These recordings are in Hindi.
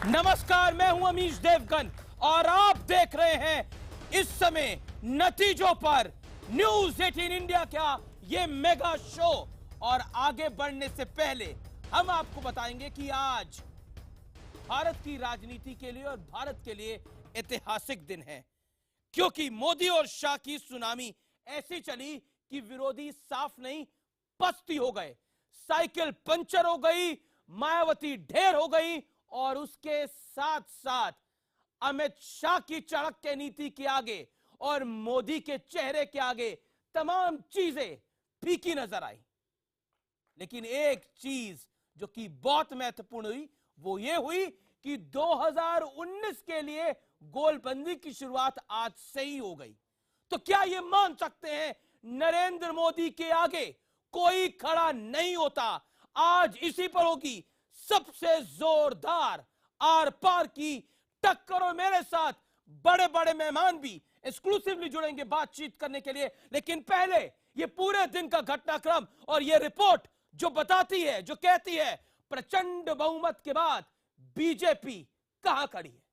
नमस्कार, मैं हूं अमीश देवगन और आप देख रहे हैं इस समय नतीजों पर न्यूज 18 इंडिया का ये मेगा शो। और आगे बढ़ने से पहले हम आपको बताएंगे कि आज भारत की राजनीति के लिए और भारत के लिए ऐतिहासिक दिन है, क्योंकि मोदी और शाह की सुनामी ऐसी चली कि विरोधी साफ नहीं पस्ती हो गए, साइकिल पंचर हो गई, मायावती ढेर हो गई और उसके साथ साथ अमित शाह की चाणक्य नीति के आगे और मोदी के चेहरे के आगे तमाम चीजें फीकी नजर आई। लेकिन एक चीज जो कि बहुत महत्वपूर्ण हुई वो ये हुई कि 2019 के लिए गोलबंदी की शुरुआत आज से ही हो गई। तो क्या यह मान सकते हैं नरेंद्र मोदी के आगे कोई खड़ा नहीं होता? आज इसी पर होगी सबसे जोरदार आर पार की टक्कर और मेरे साथ बड़े बड़े मेहमान भी एक्सक्लूसिवली जुड़ेंगे बातचीत करने के लिए। लेकिन पहले ये पूरे दिन का घटनाक्रम और ये रिपोर्ट जो बताती है, जो कहती है प्रचंड बहुमत के बाद बीजेपी कहां खड़ी है।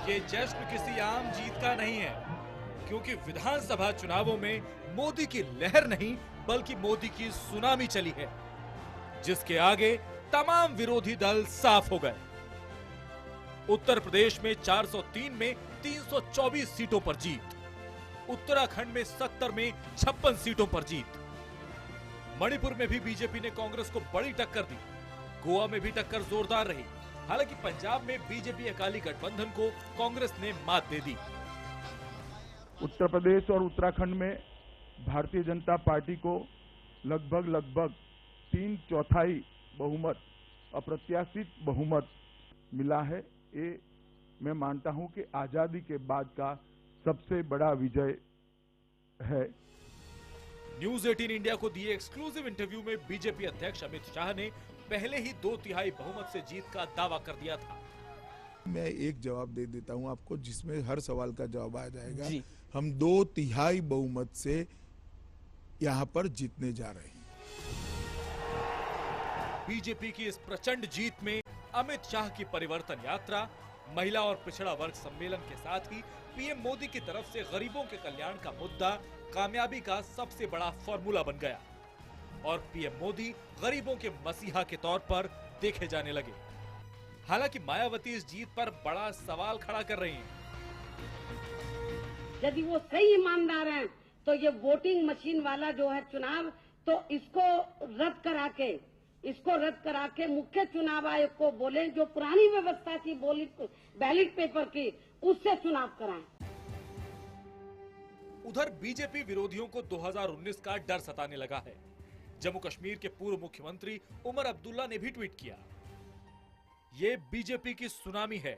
ये जश्न किसी आम जीत का नहीं है, क्योंकि विधानसभा चुनावों में मोदी की लहर नहीं बल्कि मोदी की सुनामी चली है, जिसके आगे तमाम विरोधी दल साफ हो गए। उत्तर प्रदेश में 403 में 324 सीटों पर जीत, उत्तराखंड में 70 में 56 सीटों पर जीत, मणिपुर में भी बीजेपी ने कांग्रेस को बड़ी टक्कर दी, गोवा में भी टक्कर जोरदार रही। हालांकि पंजाब में बीजेपी अकाली गठबंधन को कांग्रेस ने मात दे दी। उत्तर प्रदेश और उत्तराखंड में भारतीय जनता पार्टी को लगभग 3/4 बहुमत, अप्रत्याशित बहुमत मिला है। ये मैं मानता हूं कि आजादी के बाद का सबसे बड़ा विजय है। न्यूज 18 इंडिया को दिए एक्सक्लूसिव इंटरव्यू में बीजेपी अध्यक्ष अमित शाह ने पहले ही 2/3 बहुमत से जीत का दावा कर दिया था। मैं एक जवाब दे देता हूं आपको, जिसमें हर सवाल का जवाब आ जाएगा। हम 2/3 बहुमत से यहां पर जीतने जा रहे हैं। बीजेपी की इस प्रचंड जीत में अमित शाह की परिवर्तन यात्रा, महिला और पिछड़ा वर्ग सम्मेलन के साथ ही पीएम मोदी की तरफ से गरीबों के कल्याण का मुद्दा कामयाबी का सबसे बड़ा फॉर्मूला बन गया और पीएम मोदी गरीबों के मसीहा के तौर पर देखे जाने लगे। हालांकि मायावती इस जीत पर बड़ा सवाल खड़ा कर रही हैं। यदि वो सही ईमानदार हैं तो ये वोटिंग मशीन वाला जो है चुनाव, तो इसको रद्द करा के मुख्य चुनाव आयोग को बोले, जो पुरानी व्यवस्था थी बैलेट पेपर की, उससे चुनाव कराएं। उधर बीजेपी विरोधियों को 2019 का डर सताने लगा है। जम्मू कश्मीर के पूर्व मुख्यमंत्री उमर अब्दुल्ला ने भी ट्वीट किया, ये बीजेपी की सुनामी है,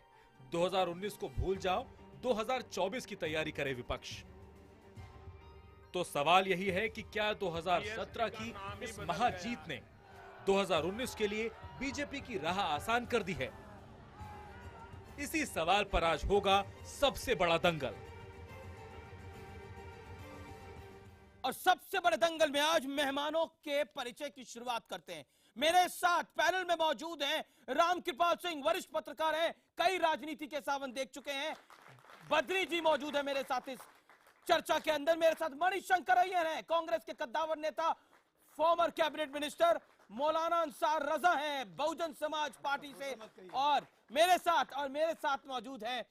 2019 को भूल जाओ, 2024 की तैयारी करे विपक्ष। तो सवाल यही है कि क्या 2017 की इस महाजीत ने 2019 के लिए बीजेपी की राह आसान कर दी है? इसी सवाल पर आज होगा सबसे बड़ा दंगल। और सबसे बड़े दंगल में आज मेहमानों के परिचय की शुरुआत करते हैं। मेरे साथ पैनल में मौजूद हैं रामकृपाल सिंह, वरिष्ठ पत्रकार हैं, कई राजनीति के सावन देख चुके हैं। बद्री जी मौजूद है मेरे साथ इस चर्चा के अंदर। मेरे साथ मणिशंकर अय्यर हैं, कांग्रेस के कद्दावर नेता, फॉर्मर कैबिनेट मिनिस्टर। मौलाना अंसार रजा हैं, बहुजन समाज पार्टी से। और मेरे साथ मौजूद है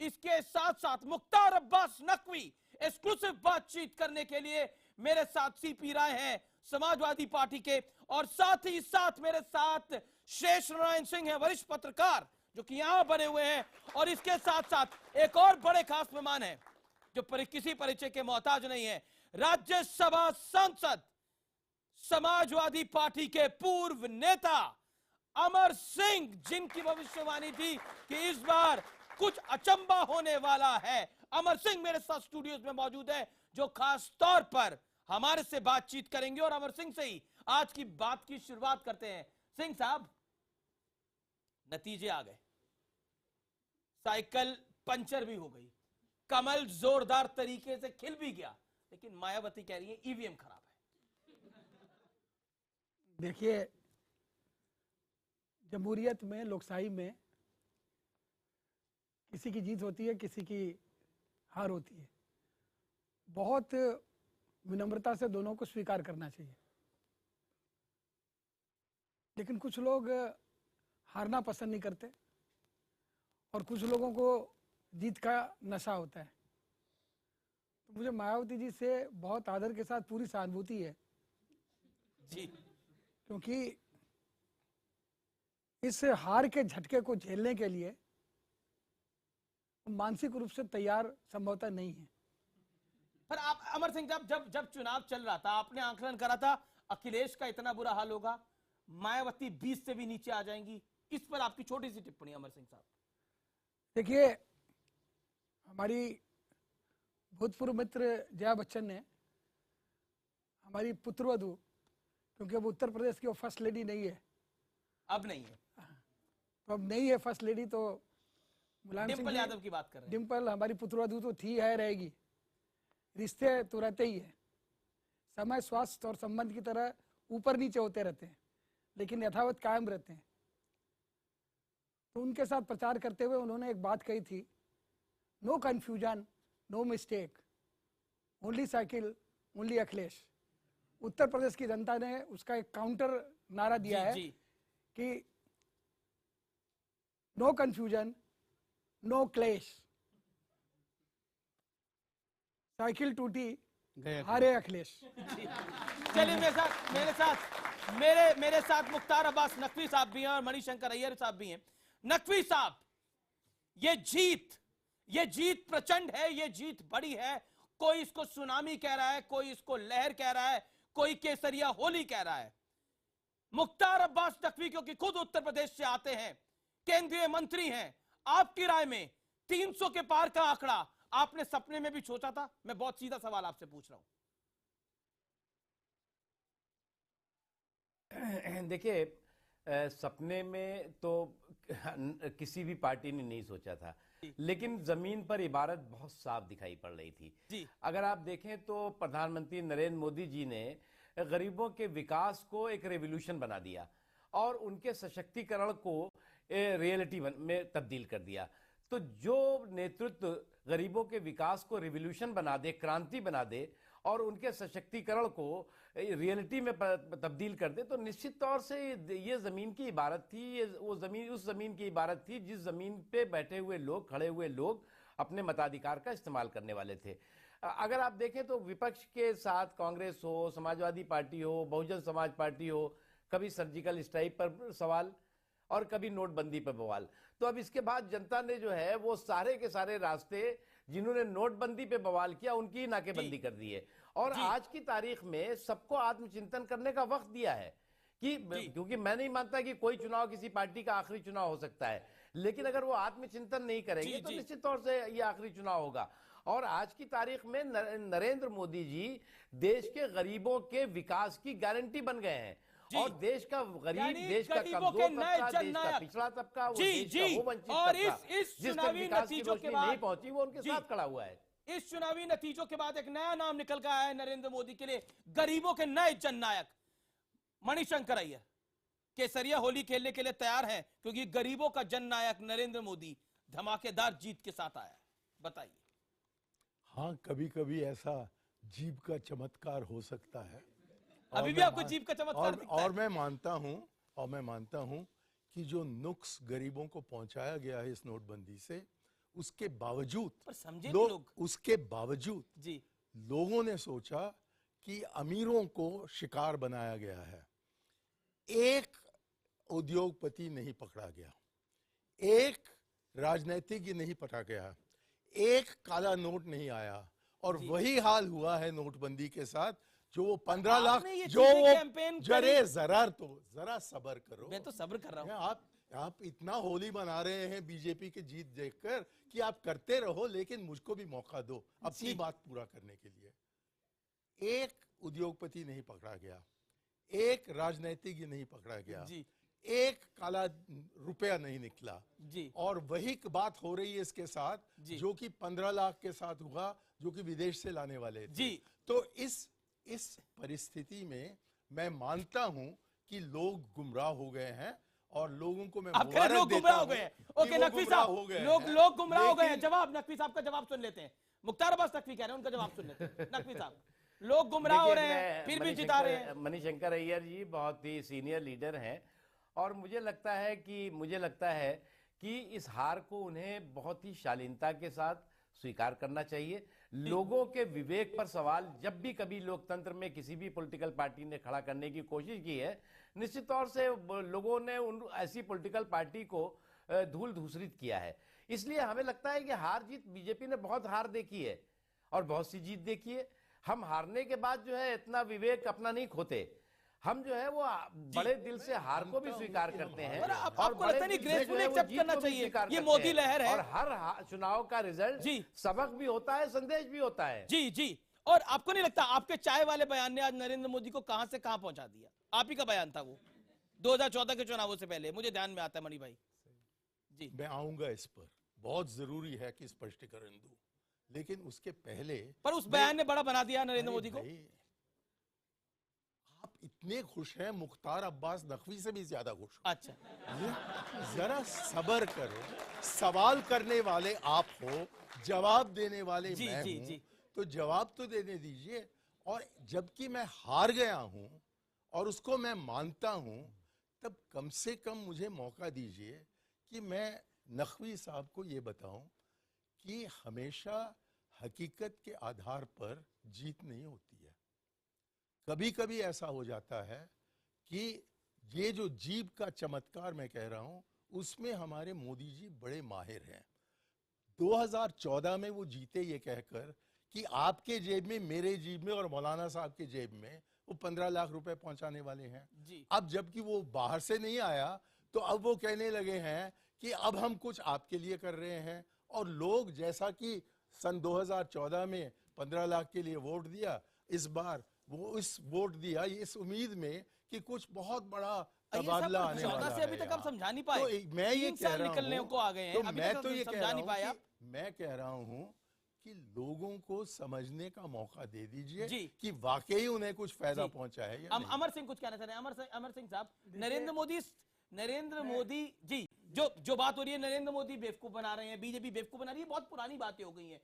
इसके साथ साथ मुख्तार अब्बास नकवी। एक्सक्लूसिव बातचीत करने के लिए मेरे साथ सीपी राय हैं, समाजवादी पार्टी के। और साथ ही साथ मेरे साथ शेष नारायण सिंह हैं, वरिष्ठ पत्रकार, जो कि यहां बने हुए हैं। और इसके साथ साथ एक और बड़े खास मेहमान हैं जो किसी परिचय के मोहताज नहीं है, राज्यसभा सांसद, समाजवादी पार्टी के पूर्व नेता अमर सिंह, जिनकी भविष्यवाणी थी कि इस बार कुछ अचंबा होने वाला है। अमर सिंह मेरे साथ स्टूडियोज में मौजूद है, जो खास तौर पर हमारे से बातचीत करेंगे। और अमर सिंह से ही आज की बात की शुरुआत करते हैं। सिंह साहब, नतीजे आ गए, साइकिल पंचर भी हो गई, कमल जोरदार तरीके से खिल भी गया, लेकिन मायावती कह रही है ईवीएम खराब है। देखिए, जमहूरियत में, लोकशाही में किसी की जीत होती है, किसी की हार होती है। बहुत विनम्रता से दोनों को स्वीकार करना चाहिए। लेकिन कुछ लोग हारना पसंद नहीं करते और कुछ लोगों को जीत का नशा होता है। तो मुझे मायावती जी से बहुत आदर के साथ पूरी सहानुभूति है जी, क्योंकि इस हार के झटके को झेलने के लिए मानसिक रूप से तैयार संभवतः नहीं है। पर आप अमर सिंह साहब, जब जब चुनाव चल रहा था आपने आकलन करा था अखिलेश का इतना बुरा हाल होगा, मायावती 20 से भी नीचे आ जाएंगी, इस पर आपकी छोटी सी टिप्पणी अमर सिंह साहब। देखिए, हमारी भूतपूर्व मित्र जया बच्चन ने हमारी पुत्रवधू, क्योंकि अब उत्तर प्रदेश की वो फर्स्ट लेडी नहीं है, अब नहीं है, तो अब नहीं है फर्स्ट लेडी, तो मुलायम सिंह डिंपल यादव की बात कर रहे हैं। डिंपल हमारी पुत्रवधू तो थी, है, रहेगी। रिश्ते तो रहते ही है, समय स्वास्थ्य और संबंध की तरह ऊपर नीचे होते रहते हैं, लेकिन यथावत कायम रहते हैं। तो उनके साथ प्रचार करते हुए उन्होंने एक बात कही थी, no confusion, no mistake, only cycle, only Akhilesh. Uttar Pradesh की जनता ने उसका एक काउंटर नारा दिया है कि नो कन्फ्यूजन, नो क्लेश, साइकिल टूटी, हारे अखिलेश। चलिए मेरे साथ मुख्तार अब्बास नकवी साहब भी हैं और मणिशंकर अय्यर साहब भी हैं। नकवी साहब, ये जीत प्रचंड है, ये जीत बड़ी है। कोई इसको सुनामी कह रहा है, कोई इसको लहर कह रहा है, कोई केसरिया होली कह रहा है। मुख्तार अब्बास नकवी क्योंकि खुद उत्तर प्रदेश से आते हैं, केंद्रीय मंत्री हैं, आपकी राय में 300 के पार का आंकड़ा आपने सपने में भी सोचा था? मैं बहुत सीधा सवाल आपसे पूछ रहा हूं। देखिए, सपने में तो किसी भी पार्टी ने नहीं सोचा था, लेकिन जमीन पर इबारत बहुत साफ दिखाई पड़ रही थी जी। अगर आप देखें तो प्रधानमंत्री नरेंद्र मोदी जी ने गरीबों के विकास को एक रेवोल्यूशन बना दिया और उनके सशक्तिकरण को रियलिटी में तब्दील कर दिया। तो जो नेतृत्व गरीबों के विकास को रिवोल्यूशन बना दे, क्रांति बना दे और उनके सशक्तिकरण को रियलिटी में तब्दील कर दे, तो निश्चित तौर से ये जमीन की इबारत थी। ये वो जमीन उस जमीन की इबारत थी जिस जमीन पे बैठे हुए लोग, खड़े हुए लोग अपने मताधिकार का इस्तेमाल करने वाले थे। अगर आप देखें तो विपक्ष के साथ कांग्रेस हो, समाजवादी पार्टी हो, बहुजन समाज पार्टी हो, कभी सर्जिकल स्ट्राइक पर सवाल और कभी नोटबंदी पर बवाल। तो अब इसके बाद जनता ने जो है वो सारे के सारे रास्ते जिन्होंने नोटबंदी पे बवाल किया उनकी नाकेबंदी कर दी है और आज की तारीख में सबको आत्मचिंतन करने का वक्त दिया है कि क्योंकि मैं नहीं मानता कि कोई चुनाव किसी पार्टी का आखिरी चुनाव हो सकता है, लेकिन अगर वो आत्मचिंतन नहीं करेंगे तो निश्चित तौर से ये आखिरी चुनाव होगा। और आज की तारीख में नरेंद्र मोदी जी देश के गरीबों के विकास की गारंटी बन गए हैं और देश का गरीब, देश का कमजोर तबका, देश का पिछड़ा तबका, वो देश का वो वंचित तबका जिस तक विकास की रोशनी नहीं पहुंची वो उनके साथ खड़ा हुआ है। इस चुनावी नतीजों के बाद एक नया नाम निकल कर आया है नरेंद्र मोदी के लिए, गरीबों के नए जननायक मणिशंकर अय्यर। केसरिया होली खेलने के लिए तैयार हैं क्योंकि गरीबों का जननायक नरेंद्र मोदी धमाकेदार जीत के साथ आया है। बताइए। हाँ, कभी कभी ऐसा जीभ का चमत्कार हो सकता है। अभी भी आपको जीभ का चमत्कार दिखता है। और मैं मानता हूं कि जो नुक्स गरीबों को पहुंचाया गया है इस नोटबंदी से, उसके बावजूद जी लोगों ने सोचा कि अमीरों को शिकार बनाया गया है। एक उद्योगपति नहीं पकड़ा गया, एक राजनीतिज्ञ नहीं पकड़ा गया, एक काला नोट नहीं आया और वही हाल हुआ है नोटबंदी के साथ। जो वो 15 लाख जो जरा सब्र करो। मैं तो सब्र कर रहा हूं। आप इतना होली मना रहे हैं बीजेपी की जीत देखकर कि आप करते रहो, लेकिन मुझको भी मौका दो अपनी बात पूरा करने के लिए। एक उद्योगपति नहीं पकड़ा गया, एक राजनीतिज्ञ नहीं पकड़ा गया, एक काला रुपया नहीं निकला जी। और वही बात हो रही है इसके साथ जी। जो कि 15 लाख के साथ हुआ, जो कि विदेश से लाने वाले थे। जी। तो इस परिस्थिति में मैं मानता हूं कि लोग गुमराह हो गए हैं और लोगों को मैं आप कह रहे हैं लोग मुबारक गुमराह देता हो गए हूं हैं। कि ओके वो नकवी गुमराह साहब, हो गए लोग हैं। गुमराह हो गए हैं। लेकिन- जवाब नकवी साहब का जवाब सुन लेते हैं। मुख्तार अब्बास नकवी कह रहे हैं, उनका जवाब सुन लेते हैं। नकवी साहब, लोग गुमराह हो रहे हैं फिर भी जिता रहे हैं। मणिशंकर अय्यर जी बहुत ही सीनियर लीडर हैं और मुझे लगता है कि इस हार को उन्हें बहुत ही शालीनता के साथ स्वीकार करना चाहिए। लोगों के विवेक पर सवाल जब भी कभी लोकतंत्र में किसी भी पॉलिटिकल पार्टी ने खड़ा करने की कोशिश की है, निश्चित तौर से लोगों ने उन ऐसी पॉलिटिकल पार्टी को धूल धूसरित किया है। इसलिए हमें लगता है कि हार जीत, बीजेपी ने बहुत हार देखी है और बहुत सी जीत देखी है। हम हारने के बाद जो है इतना विवेक अपना नहीं खोते, हम जो है वो बड़े दिल से हार को भी स्वीकार करते हैं पर और आपको बड़े लगता नहीं दिल से जो ग्रेसफुली है वो एक्सेप्ट जीत करना को भी चाहिए? स्वीकार ये करते मोदी हैं। लहर है और हर चुनाव का रिजल्ट जी। सबक भी होता है, संदेश भी होता है। जी जी। और आपको नहीं लगता आपके चाय वाले बयान ने आज नरेंद्र मोदी को कहां से कहां पहुंचा दिया? आप ही का बयान था वो 2014 के चुनावों से पहले, मुझे ध्यान में आता है मणि भाई जी। मैं आऊंगा इस पर, बहुत जरूरी है कि स्पष्टीकरण दूं, लेकिन उसके पहले पर उस बयान ने बड़ा बना दिया नरेंद्र मोदी को। आप इतने खुश हैं, मुख्तार अब्बास नकवी से भी ज्यादा खुश हो। अच्छा, जरा सब्र करो, सवाल करने वाले आप हो, जवाब देने वाले जी, मैं जी, हूं, जी। तो जवाब तो देने दीजिए। और जबकि मैं हार गया हूं और उसको मैं मानता हूं, तब कम से कम मुझे मौका दीजिए कि मैं नकवी साहब को ये बताऊं कि हमेशा हकीकत के आधार पर जीत नहीं होती है। कभी कभी ऐसा हो जाता है कि ये जो जीभ का चमत्कार मैं कह रहा हूं, उसमें हमारे मोदी जी बड़े माहिर हैं। 2014 में वो जीते ये कहकर कि आपके जेब में, मेरे जेब में और मौलाना साहब के जेब में वो 15 लाख रुपए पहुंचाने वाले हैं जी। अब जबकि वो बाहर से नहीं आया, तो अब वो कहने लगे हैं कि अब हम कुछ आपके लिए कर रहे हैं। और लोग जैसा कि सन 2014 में 15 लाख के लिए वोट दिया, इस बार वो इस वोट दिया इस उम्मीद में कि कुछ बहुत बड़ा तबादला आने वाला से अभी तक आप समझा नहीं पाए। तो मैं ये 3 कह साल रहा निकलने हूं, को आ गए हैं, तो अभी मैं तक तो ये कह समझा रहा नहीं हूं पाया। कि मैं कह रहा हूं कि लोगों को समझने का मौका दे दीजिए जी। कि वाकई उन्हें कुछ फायदा जी। पहुंचा है या नहीं। अमर सिंह कुछ कहना चाह रहे हैं। अमर सिंह साहब, नरेंद्र मोदी जी, जो बात हो रही है, नरेंद्र मोदी बेवकूफ बना रहे हैं, बीजेपी बेवकूफ बना रही है, बहुत पुरानी बातें हो गई हैं।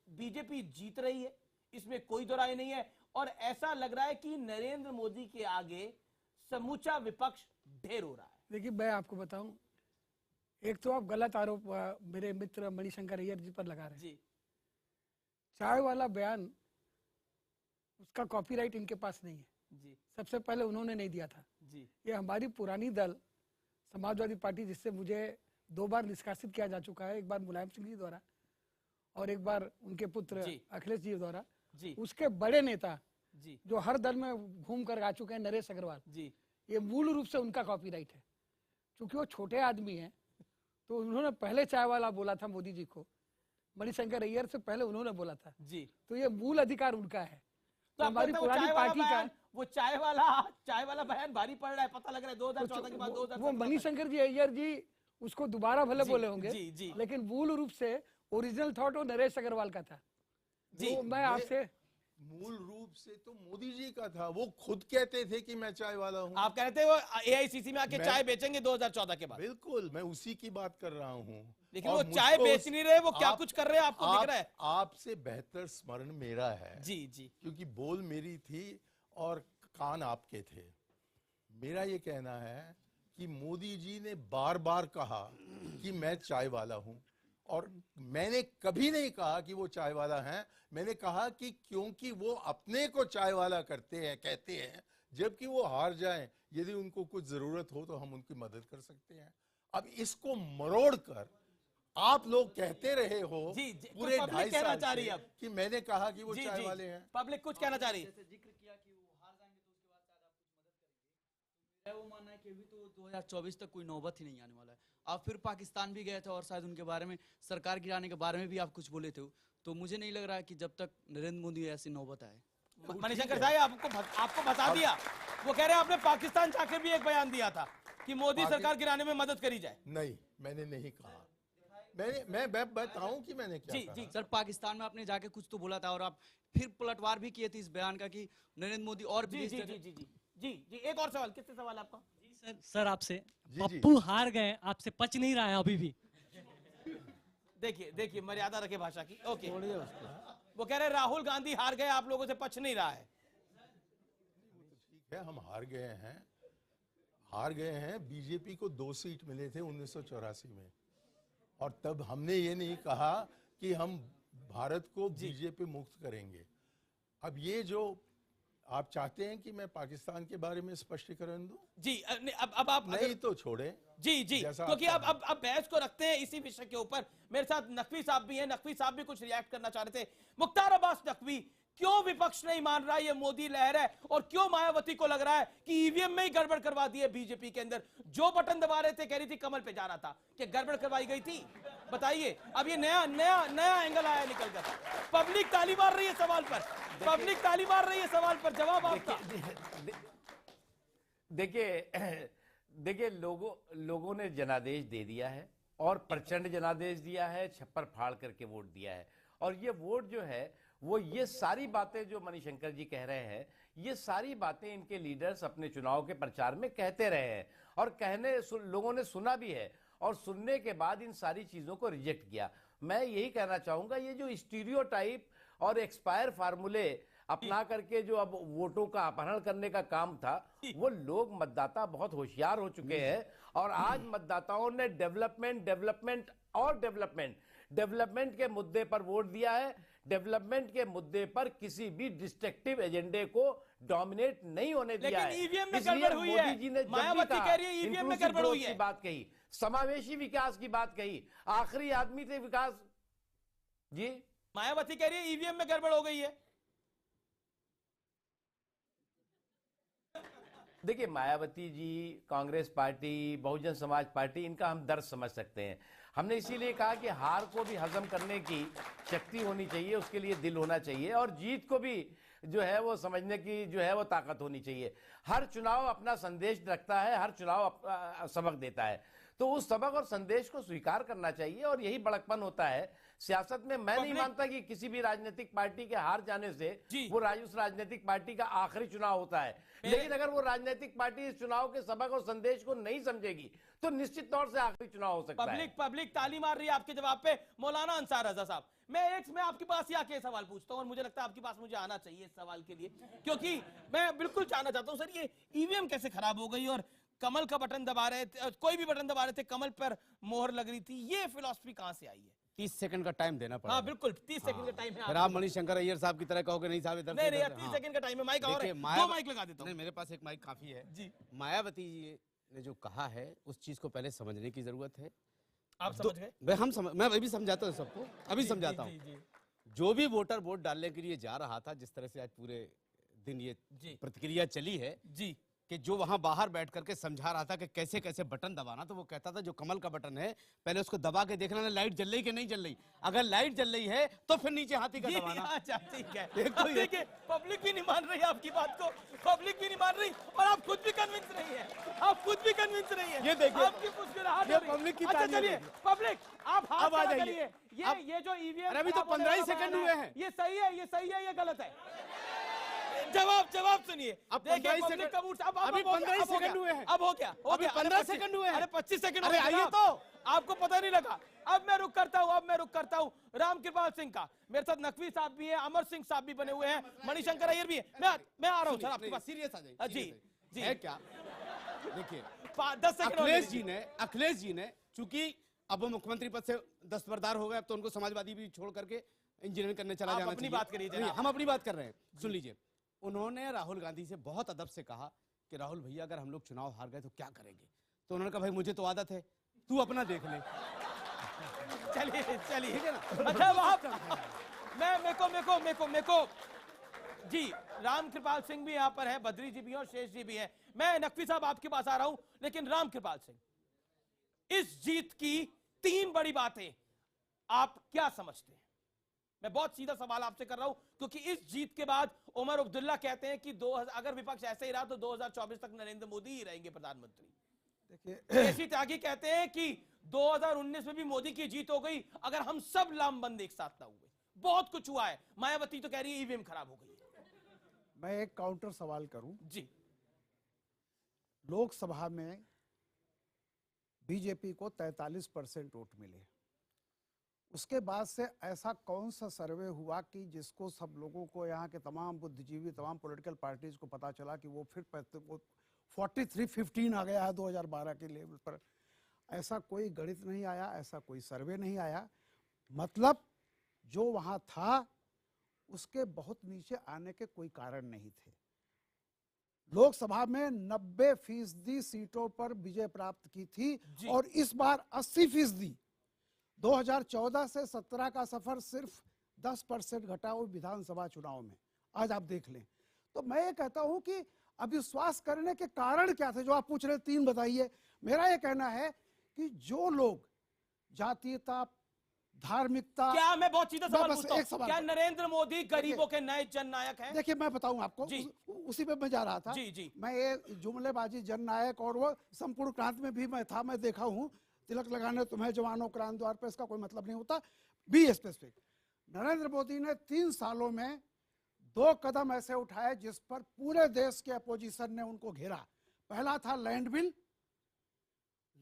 बीजेपी जीत रही है, इसमें कोई दो राय नहीं है। और ऐसा लग रहा है कि नरेंद्र मोदी के आगे समूचा विपक्ष ढेर हो रहा है। देखिए मैं आपको बताऊं, एक तो आप गलत आरोप मेरे मित्र मणिशंकर अय्यर जी पर लगा रहे हैं। जी चाय वाला बयान, उसका कॉपीराइट इनके पास नहीं है। जी सबसे पहले उन्होंने नहीं दिया था। जी ये हमारी पुरानी दल समाजवादी पार्टी, जिससे मुझे 2 बार निष्कासित किया जा चुका है, एक बार मुलायम सिंह जी द्वारा और एक बार उनके पुत्र जी। अखिलेश जी द्वारा। जी उसके बड़े नेता जी जो हर दल में घूम कर आ चुके हैं, नरेश अग्रवाल, जी ये मूल रूप से उनका कॉपीराइट है। क्योंकि वो छोटे आदमी हैं, तो उन्होंने पहले चाय वाला बोला था मोदी जी को, मणिशंकर अय्यर से पहले उन्होंने बोला था। जी। तो ये मूल अधिकार उनका है। तो हमारी आपको लगता है पुरानी वो चाय वाला पार्टी का बयान, वो चाय वाला बयान भारी पड़ रहा है, पता लग रहा है 2014 के बाद वो 2017 मणिशंकर जी अय्यर जी उसको दोबारा भले जी, बोले होंगे, जी, जी। लेकिन मूल रूप से ओरिजिनल थॉट वो नरेश अग्रवाल का था। जी। तो मैं आपसे मूल रूप से तो मोदी जी का था। वो खुद कहते थे कि मैं चाय वाला हूं। आप कह रहे थे वो AICC में आके मैं- चाय बेचेंगे 2014 के बाद, बिल्कुल, मैं उसी की बात कर रहा हूं। लेकिन और वो चाय मुझको बेच नहीं रहे, वो क्या कुछ कर रहे हैं आपको दिख रहा है? आपसे बेहतर स्मरण मेरा है। जी जी क्योंकि बोल मेरी थी और कान आपके थे। मेरा ये कहना है कि मोदी जी ने बार बार कहा कि मैं चाय वाला हूं, और मैंने कभी नहीं कहा कि वो चाय वाला हैं। मैंने कहा कि क्योंकि वो अपने को चाय वाला करते हैं, कहते हैं, जबकि वो हार जाएं, यदि उनको कुछ जरूरत हो तो हम उनकी मदद कर सकते हैं। अब इसको मरोड़ कर आप लोग कहते रहे हो जी, जी, तो पूरे पब्लिक 2.5 कहना साल चाह रही से है अब। कि मैंने कहा कि वो जी चाय जी वाले हैं। पब्लिक कुछ कहना चाह रही है। जैसे जिक्र किया कि वो हार जाएंगे तो उसके बाद शायद आप कुछ मदद करेंगे, तो मेरा वो मानना है कि अभी तो 2024 तक कोई नौबत ही नहीं आने वाला है। आप फिर पाकिस्तान भी गए थे और शायद उनके बारे में, सरकार गिराने के बारे में भी आप कुछ बोले थे, तो मुझे नहीं लग रहा है कि जब तक नरेंद्र मोदी ऐसी नौबत आए। मणिशंकर साहब आपको बता दिया, वो कह रहे हैं आपने पाकिस्तान जाकर भी एक बयान दिया था, कि मोदी सरकार गिराने में मदद करी जाए? नहीं, मैंने नहीं कहा। मैं बताऊं कि मैंने क्या कहा? जी सर, पाकिस्तान में आपने जाके कुछ तो बोला था और आप फिर पलटवार भी किए थे इस बयान का कि नरेंद्र मोदी और जी जी जी जी जी जी एक और सवाल, किससे सवाल आपका? सर आपसे, पप्पू हार गए, आपसे पच नहीं रहा है अभी भी। देखिए मर्यादा रखे भाषा की। ओके, वो कह रहे राहुल गांधी हार गए, आप लोगों से पच नहीं रहा है। ठीक है, हम हार गए हैं। बीजेपी को 2 सीट मिले थे 1984 में, और तब हमने ये नहीं कहा कि हम भारत को बीजेपी मुक्त करेंगे। अब ये जो आप चाहते हैं कि मैं पाकिस्तान के बारे में स्पष्टीकरण दूं? जी, अब आप नहीं तो छोड़े। जी क्योंकि अब बहस को रखते हैं इसी विषय के ऊपर। मेरे साथ नकवी साहब भी हैं, नकवी साहब भी कुछ रिएक्ट करना चाह रहे थे। मुख्तार अब्बास नकवी, क्यों विपक्ष नहीं मान रहा ये मोदी लहर है, और क्यों मायावती को लग रहा है कि ईवीएम में ही गड़बड़ करवा दी है बीजेपी के अंदर? जो बटन दबा रहे थे, कह रही थी कमल पे जा रहा था, कि गड़बड़ करवाई गई थी? बताइए, अब ये नया एंगल आया निकल गया। पब्लिक ताली मार रही है सवाल पर, पब्लिक ताली मार रही है सवाल पर, जवाब आपका। देखिए लोगों ने जनादेश दे दिया है, और प्रचंड जनादेश दिया है, छप्पर फाड़ करके वोट दिया है। और ये वोट जो है वो, ये सारी बातें जो मणिशंकर जी कह रहे हैं, ये सारी बातें इनके लीडर्स अपने चुनाव के प्रचार में कहते रहे हैं, और लोगों ने सुना भी है, और सुनने के बाद इन सारी चीजों को रिजेक्ट किया। मैं यही कहना चाहूंगा, ये जो स्टीरियोटाइप और एक्सपायर फार्मूले अपना करके जो अब वोटों का अपहरण करने का काम था, वो लोग मतदाता बहुत होशियार हो चुके हैं, और आज मतदाताओं ने डेवलपमेंट के मुद्दे पर वोट दिया है। डेवलपमेंट के मुद्दे पर किसी भी डिस्ट्रक्टिव एजेंडे को डोमिनेट नहीं होने दिया है। लेकिन ईवीएम में गड़बड़ हुई है। मोदी जी ने मायावती कह रही है ईवीएम में गड़बड़ हुई है, बात कही, समावेशी विकास की बात कही, आखिरी आदमी से विकास। जी, मायावती कह रही है ईवीएम में गड़बड़ हो गई है। देखिए, मायावती जी, कांग्रेस पार्टी, बहुजन समाज पार्टी, इनका हम दर्द समझ सकते हैं। हमने इसीलिए कहा कि हार को भी हजम करने की शक्ति होनी चाहिए, उसके लिए दिल होना चाहिए, और जीत को भी जो है वो समझने की जो है वो ताकत होनी चाहिए। हर चुनाव अपना संदेश रखता है, हर चुनाव सबक देता है, तो उस सबक और संदेश को स्वीकार करना चाहिए, और यही बड़कपन होता है सियासत में। मैं नहीं मानता कि किसी भी राजनीतिक पार्टी के हार जाने से वो उस राजनीतिक पार्टी का आखिरी चुनाव होता है। लेकिन अगर वो राजनीतिक पार्टी इस चुनाव के सबक और संदेश को नहीं समझेगी, तो निश्चित तौर से आखिरी चुनाव हो सकता है। पब्लिक ताली मार रही है आपके जवाब पे। मौलाना अंसार रजा साहब, मैं आपके पास ही आके सवाल पूछता हूं, और मुझे लगता है आपके पास मुझे आना चाहिए इस सवाल के लिए, क्योंकि मैं बिल्कुल जानना चाहता हूं, सर ये ईवीएम कैसे खराब हो गई, और कमल का बटन दबा रहे थे, कोई भी बटन दबा रहे थे, कमल पर मोहर लग रही थी, ये फिलॉसफी कहां से आई है? 30 सेकंड का टाइम देना पड़ेगा। हाँ बिल्कुल, 30 सेकंड का टाइम है। फिर आप मणिशंकर अय्यर साहब की तरह कहोगे नहीं साहब इधर नहीं 30 सेकंड का टाइम है। माइक और है, 2 माइक लगा देता हूं। नहीं, मेरे पास एक माइक काफी है जी। मायावती जी ने जो कहा है उस चीज को पहले समझने की जरूरत है। आप समझ गए? मैं अभी समझाता हूँ सबको, अभी समझाता हूँ। जो भी वोटर वोट डालने के लिए जा रहा था, जिस तरह से आज पूरे दिन ये प्रतिक्रिया चली है जी, कि जो वहां बाहर बैठ करके समझा रहा था कि कैसे कैसे बटन दबाना, तो वो कहता था जो कमल का बटन है पहले उसको दबा के देखना लाइट जल रही कि नहीं जल रही, अगर लाइट जल रही है तो फिर नीचे हाथी का दबाना। अच्छा ठीक है, ठीक है। पब्लिक भी नहीं मान रही आपकी बात को, पब्लिक भी नहीं मान रही, और आप खुद भी कन्विंस नहीं है, आप खुद भी कन्विंस नहीं है। ये देखिए आपकी मुस्कुराहट, ये पब्लिक की अच्छा चलिए पब्लिक आप हाथ आ जाइए। ये जो ईवीएम, अभी तो 15 ही सेकंड हुए हैं, ये सही है, ये सही है, ये गलत है? जवाब सुनिए। देखिए पब्लिक का मूड, अभी 15 सेकंड हुए हैं, अब हो गया 15 सेकंड हुए हैं। अरे 25 सेकंड, अरे आइए तो, आपको पता नहीं लगा। अब मैं रुक करता हूं रामकृपाल सिंह का। मेरे साथ नकवी साहब भी है, अमर सिंह साहब भी बने हुए हैं, मणिशंकर अय्यर भी है। मैं आ रहा हूं सर आपके पास, सीरियस आ जाइए। जी है क्या, देखिए 10 सेकंड। अखिलेश जी ने चूंकि अब वो मुख्यमंत्री पद से दस्तबरदार हो गए, अब तो उनको समाजवादी भी छोड़ करके इंजीनियरिंग करने चला जाना अपनी बात करिए। हम अपनी बात कर रहे हैं, सुन लीजिए। उन्होंने राहुल गांधी से बहुत अदब से कहा कि राहुल भैया अगर हम लोग चुनाव हार गए तो क्या करेंगे, तो उन्होंने कहा भाई मुझे तो आदत है, तू अपना देख ले। चलिए ठीक है ना। अच्छा मेरे को जी, रामकृपाल सिंह भी यहाँ पर है, बद्री जी भी हैं और शेष जी भी हैं। मैं नकवी साहब आपके पास आ रहा हूं, लेकिन रामकृपाल सिंह, इस जीत की 3 बड़ी बातें आप क्या समझते हैं? मैं बहुत सीधा सवाल आपसे कर रहा हूं, क्योंकि इस जीत के बाद उमर अब्दुल्ला कहते हैं कि अगर विपक्ष ऐसे ही रहा तो 2024 तक नरेंद्र मोदी ही रहेंगे प्रधानमंत्री। केसी त्यागी कहते हैं कि 2019 में भी मोदी की जीत हो गई अगर हम सब लामबंद एक साथ ना हुए। बहुत कुछ हुआ है। मायावती तो कह रही है ईवीएम खराब हो गई। मैं एक काउंटर सवाल करूं जी। लोकसभा में बीजेपी को 43% वोट मिले, उसके बाद से ऐसा कौन सा सर्वे हुआ कि जिसको सब लोगों को, यहाँ के तमाम बुद्धिजीवी, तमाम पॉलिटिकल पार्टीज को पता चला कि वो फिर 43-15 आ गया है 2012 के लेवल पर? ऐसा कोई गणित नहीं आया, ऐसा कोई सर्वे नहीं आया। मतलब जो वहाँ था उसके बहुत नीचे आने के कोई कारण नहीं थे। लोकसभा में 90% सीटों पर विजय प्राप्त की थी और इस बार 80%। 2014 से 17 का सफर सिर्फ 10% घटा वो विधानसभा चुनाव में। आज आप देख लें। तो मैं ये कहता हूं कि अविश्वास करने के कारण क्या थे, जो आप पूछ रहे 3 बताइए। मेरा ये कहना है कि जो लोग जातीयता, धार्मिकता, क्या मैं बहुत सीधा सवाल पूछता हूं, सवाल क्या नरेंद्र मोदी गरीबों के नए जननायक हैं? देखिए मैं बताऊं आपको, उसी पे मैं जा रहा था। जी। मैं ये जुमलेबाजी जननायक और वो संपूर्ण क्रांति में भी मैं था, मैं देखा हूं। तिलक लगाने तुम्हें जवानों क्रांति द्वार पे, इसका कोई मतलब नहीं होता। Be specific. नरेंद्र मोदी ने 3 सालों में 2 कदम ऐसे उठाए जिस पर पूरे देश के अपोजिशन ने उनको घेरा। पहला था लैंड बिल।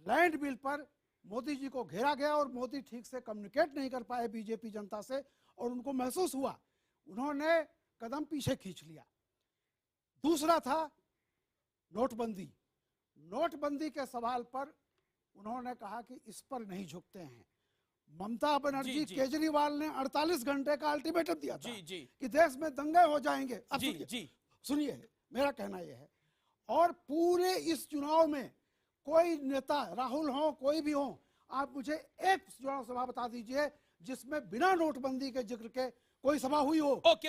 लैंड बिल पर मोदी जी को घेरा गया और मोदी ठीक से कम्युनिकेट नहीं कर पाए बीजेपी जनता से, और उनको महसूस हुआ, उन्होंने कदम पीछे खींच लिया। दूसरा था नोटबंदी। नोटबंदी के सवाल पर उन्होंने कहा कि इस पर नहीं झुकते हैं। ममता बनर्जी, केजरीवाल ने 48 घंटे का अल्टीमेटम दिया था कि देश में दंगे हो जाएंगे। अब सुनिए, मेरा कहना यह है, और पूरे इस चुनाव में कोई नेता, राहुल हो कोई भी हो, आप मुझे एक चुनाव सभा बता दीजिए जिसमें बिना नोटबंदी के जिक्र के कोई सभा हुई हो। ओके।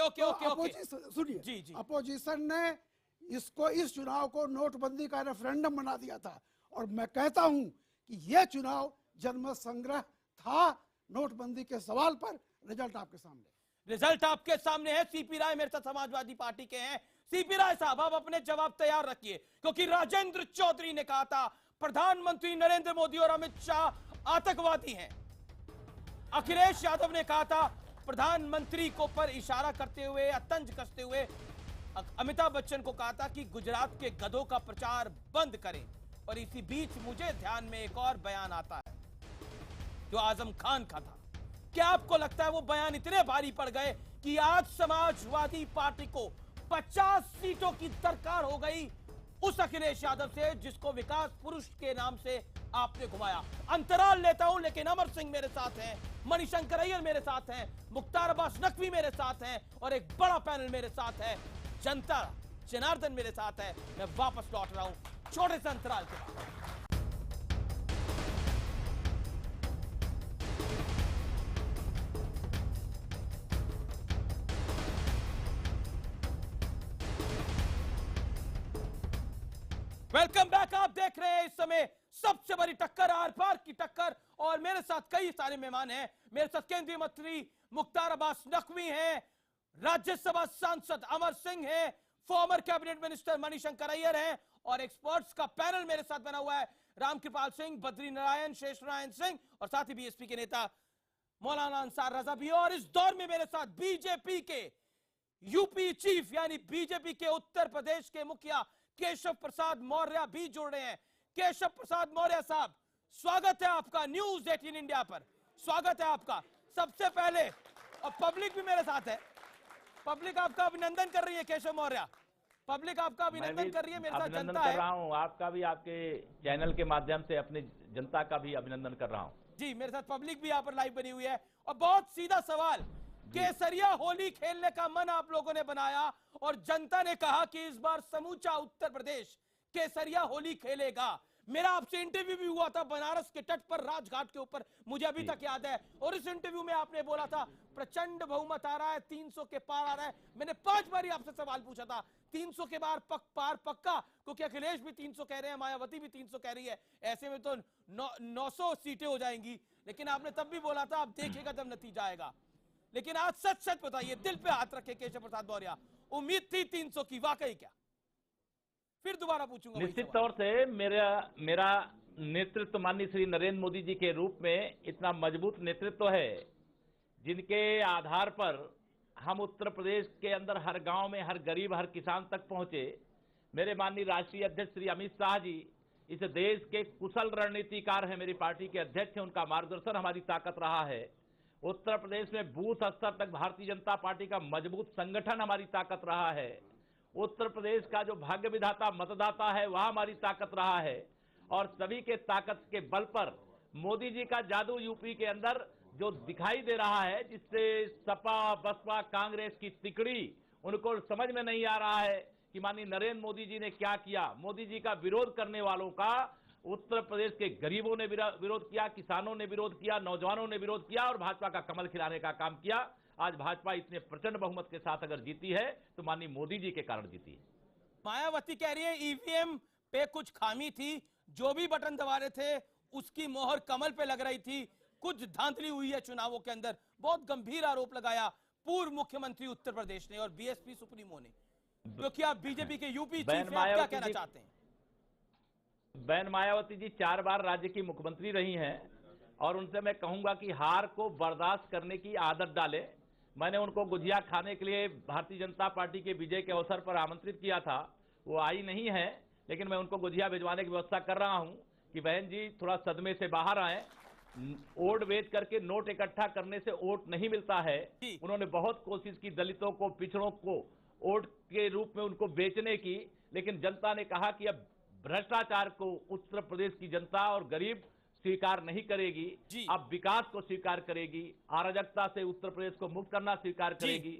सुनिए, अपोजिशन ने इस चुनाव को नोटबंदी का रेफरेंडम बना दिया था, और मैं कहता हूं कि यह चुनाव जनमत संग्रह था नोटबंदी के सवाल पर। रिजल्ट आपके सामने है। सीपी राय मेरे साथ समाजवादी पार्टी के हैं। सीपी राय साहब, आप अपने जवाब तैयार रखिए, क्योंकि राजेंद्र चौधरी ने कहा था प्रधानमंत्री नरेंद्र मोदी और अमित शाह आतंकवादी हैं। अखिलेश यादव ने कहा था प्रधानमंत्री को पर इशारा करते हुए या तंज कसते हुए अमिताभ बच्चन को कहा था कि गुजरात के गधों का प्रचार बंद करें। और इसी बीच मुझे ध्यान में एक और बयान आता है जो आजम खान का था। क्या आपको लगता है वो बयान इतने भारी पड़ गए कि आज समाजवादी पार्टी को 50 सीटों की दरकार हो गई उस अखिलेश यादव से जिसको विकास पुरुष के नाम से आपने घुमाया? अंतराल लेता हूं, लेकिन अमर सिंह मेरे साथ हैं, मणिशंकर अय्यर मेरे साथ हैं, मुख्तार अब्बास नकवी मेरे साथ हैं, और एक बड़ा पैनल मेरे साथ है, जनता जनार्दन मेरे साथ है। मैं वापस लौट रहा हूं छोटे से अंतराल के बाद। Welcome back. आप देख रहे हैं इस समय सबसे बड़ी टक्कर, आर पार की टक्कर, और मेरे साथ कई सारे मेहमान हैं। मेरे साथ केंद्रीय मंत्री मुख्तार अब्बास नकवी हैं, राज्यसभा सांसद अमर सिंह हैं, former cabinet minister Manishankar Iyer हैं, और एक्सपर्ट्स का पैनल मेरे साथ बना हुआ है रामकृपाल सिंह, बद्री नारायण, शेष नारायण सिंह, और साथ ही बीएसपी के नेता मौलाना अंसार रजा भी। और इस दौर में मेरे साथ बीजेपी के यूपी चीफ यानी बीजेपी के उत्तर प्रदेश के मुखिया केशव प्रसाद मौर्य भी जुड़ रहे हैं। केशव प्रसाद मौर्य साहब, स्वागत है आपका न्यूज 18 इंडिया पर। स्वागत है आपका। सबसे पहले, और पब्लिक भी मेरे साथ है, पब्लिक आपका अभिनंदन कर रही है। केशव मौर्य, पब्लिक आपका अभिनंदन कर रही है, मेरे साथ जनता है। कर रहा हूं, आपका भी, आपके चैनल के माध्यम से अपनी जनता का भी अभिनंदन कर रहा हूं। जी, मेरे साथ पब्लिक भी यहाँ पर लाइव बनी हुई है। और बहुत सीधा सवाल, केसरिया होली खेलने का मन आप लोगों ने बनाया और जनता ने कहा कि इस बार समूचा उत्तर प्रदेश केसरिया होली खेलेगा। मेरा आपसे इंटरव्यू भी हुआ था बनारस के तट पर, राजघाट के ऊपर, मुझे अभी तक याद है। और इस इंटरव्यू में आपने बोला था प्रचंड बहुमत आ रहा है, 300 के पार आ रहा है। मैंने 5 बार आपसे सवाल पूछा था, 300 के पार पक्का, क्योंकि अखिलेश भी 300 कह रहे हैं, मायावती भी 300 कह रही है, ऐसे में तो 900 सीटें हो जाएंगी। लेकिन आपने तब भी बोला था आप देखिएगा तब नतीजा आएगा। लेकिन आज सच सच बताइए, दिल पे हाथ रखे केशव प्रसाद मौर्य, उम्मीद थी 300 की, वाकई क्या? फिर दोबारा पूछूंगा। निश्चित तौर से मेरा नेतृत्व माननीय श्री नरेंद्र मोदी जी के रूप में इतना मजबूत नेतृत्व है, जिनके आधार पर हम उत्तर प्रदेश के अंदर हर गांव में हर गरीब हर किसान तक पहुंचे। मेरे माननीय राष्ट्रीय अध्यक्ष श्री अमित शाह जी इस देश के कुशल रणनीतिकार हैं, मेरी पार्टी के अध्यक्ष हैं, उनका मार्गदर्शन हमारी ताकत रहा है। उत्तर प्रदेश में बूथ स्तर तक भारतीय जनता पार्टी का मजबूत संगठन हमारी ताकत रहा है। उत्तर प्रदेश का जो भाग्य विधाता मतदाता है वह हमारी ताकत रहा है, और सभी के ताकत के बल पर मोदी जी का जादू यूपी के अंदर जो दिखाई दे रहा है, जिससे सपा बसपा कांग्रेस की तिकड़ी उनको समझ में नहीं आ रहा है कि माननीय नरेंद्र मोदी जी ने क्या किया। मोदी जी का विरोध करने वालों का उत्तर प्रदेश के गरीबों ने विरोध किया, किसानों ने विरोध किया, नौजवानों ने विरोध किया और भाजपा का कमल खिलाने का काम किया। आज भाजपा इतने प्रचंड बहुमत के साथ अगर जीती है तो माननीय मोदी जी के कारण जीती है। मायावती कह रही है ईवीएम पे कुछ खामी थी, जो भी बटन दबा रहे थे उसकी मोहर कमल पे लग रही थी, कुछ धांधली हुई है चुनावों के अंदर। बहुत गंभीर आरोप लगाया पूर्व मुख्यमंत्री उत्तर प्रदेश ने और बीएसपी सुप्रीमो ने। क्योंकि आप बीजेपी के यूपी चीफ हैं, आप क्या कहना चाहते हैं? बहन मायावती जी 4 बार राज्य की मुख्यमंत्री रही हैं और उनसे मैं कहूंगा कि हार को बर्दाश्त करने की आदत डालें। मैंने उनको गुजिया खाने के लिए भारतीय जनता पार्टी के विजय के अवसर पर आमंत्रित किया था, वो आई नहीं है, लेकिन मैं उनको गुजिया भिजवाने की व्यवस्था कर रहा हूं कि बहन जी थोड़ा सदमे से बाहर आए। वोट बेच करके नोट इकट्ठा करने से वोट नहीं मिलता है। उन्होंने बहुत कोशिश की दलितों को, पिछड़ों को वोट के रूप में उनको बेचने की, लेकिन जनता ने कहा कि अब भ्रष्टाचार को उत्तर प्रदेश की जनता और गरीब स्वीकार नहीं करेगी, अब विकास को स्वीकार करेगी, अराजकता से उत्तर प्रदेश को मुक्त करना स्वीकार करेगी,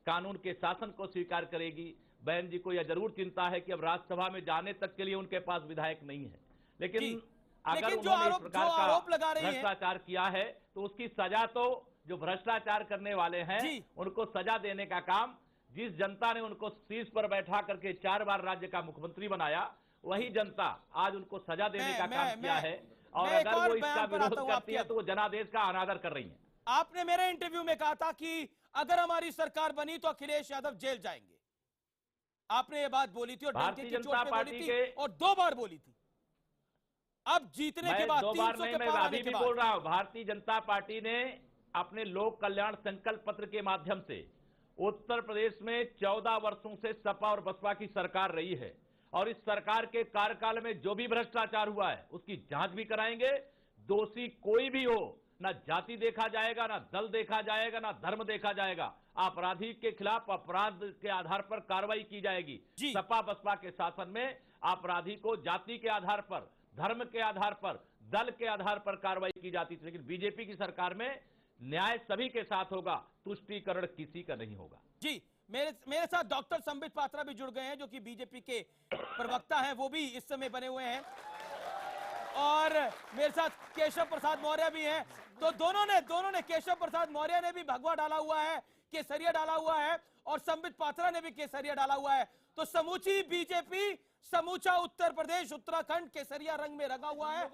कानून के शासन को स्वीकार करेगी। बहन जी को यह जरूर चिंता है कि अब राज्यसभा में जाने तक के लिए उनके पास विधायक नहीं है, लेकिन अगर उन्होंने इस प्रकार का भ्रष्टाचार किया है तो उसकी सजा तो जो भ्रष्टाचार करने वाले हैं उनको सजा देने का काम, जिस जनता ने उनको शीर्ष पर बैठा करके 4 बार राज्य का मुख्यमंत्री बनाया, वही जनता आज उनको सजा देने का काम किया है। और अगर वो इसका विरोध करती है तो वो जनादेश का अनादर कर रही है। आपने मेरे इंटरव्यू में कहा था कि अगर हमारी सरकार बनी तो अखिलेश यादव जेल जाएंगे। आपने ये बात बोली थी और भारतीय जनता पार्टी के और 2 बार बोली थी। अब जीतने के बाद 2 बार नहीं, मैं अभी भी बोल रहा हूं, भारतीय जनता पार्टी ने अपने लोक कल्याण संकल्प पत्र के माध्यम से उत्तर प्रदेश में 14 वर्षों से सपा और बसपा की सरकार रही है, और इस सरकार के कार्यकाल में जो भी भ्रष्टाचार हुआ है उसकी जांच भी कराएंगे। दोषी कोई भी हो, ना जाति देखा जाएगा, ना दल देखा जाएगा, ना धर्म देखा जाएगा। अपराधी के खिलाफ अपराध के आधार पर कार्रवाई की जाएगी। सपा बसपा के शासन में अपराधी को जाति के आधार पर, धर्म के आधार पर, दल के आधार पर कार्रवाई की जाती थी, लेकिन बीजेपी की सरकार में न्याय सभी के साथ होगा, तुष्टीकरण किसी का नहीं होगा। जी, मेरे साथ डॉक्टर संबित पात्रा भी जुड़ गए हैं, जो कि बीजेपी के प्रवक्ता हैं, वो भी इस समय बने हुए हैं, और मेरे साथ केशव प्रसाद मौर्य भी हैं। तो दोनों ने केशव प्रसाद मौर्य ने भी भगवा डाला हुआ है, केसरिया डाला हुआ है, और संबित पात्रा ने भी केसरिया डाला हुआ है। तो समूची बीजेपी, समूचा उत्तर प्रदेश, उत्तराखंड केसरिया रंग में रंगा हुआ है।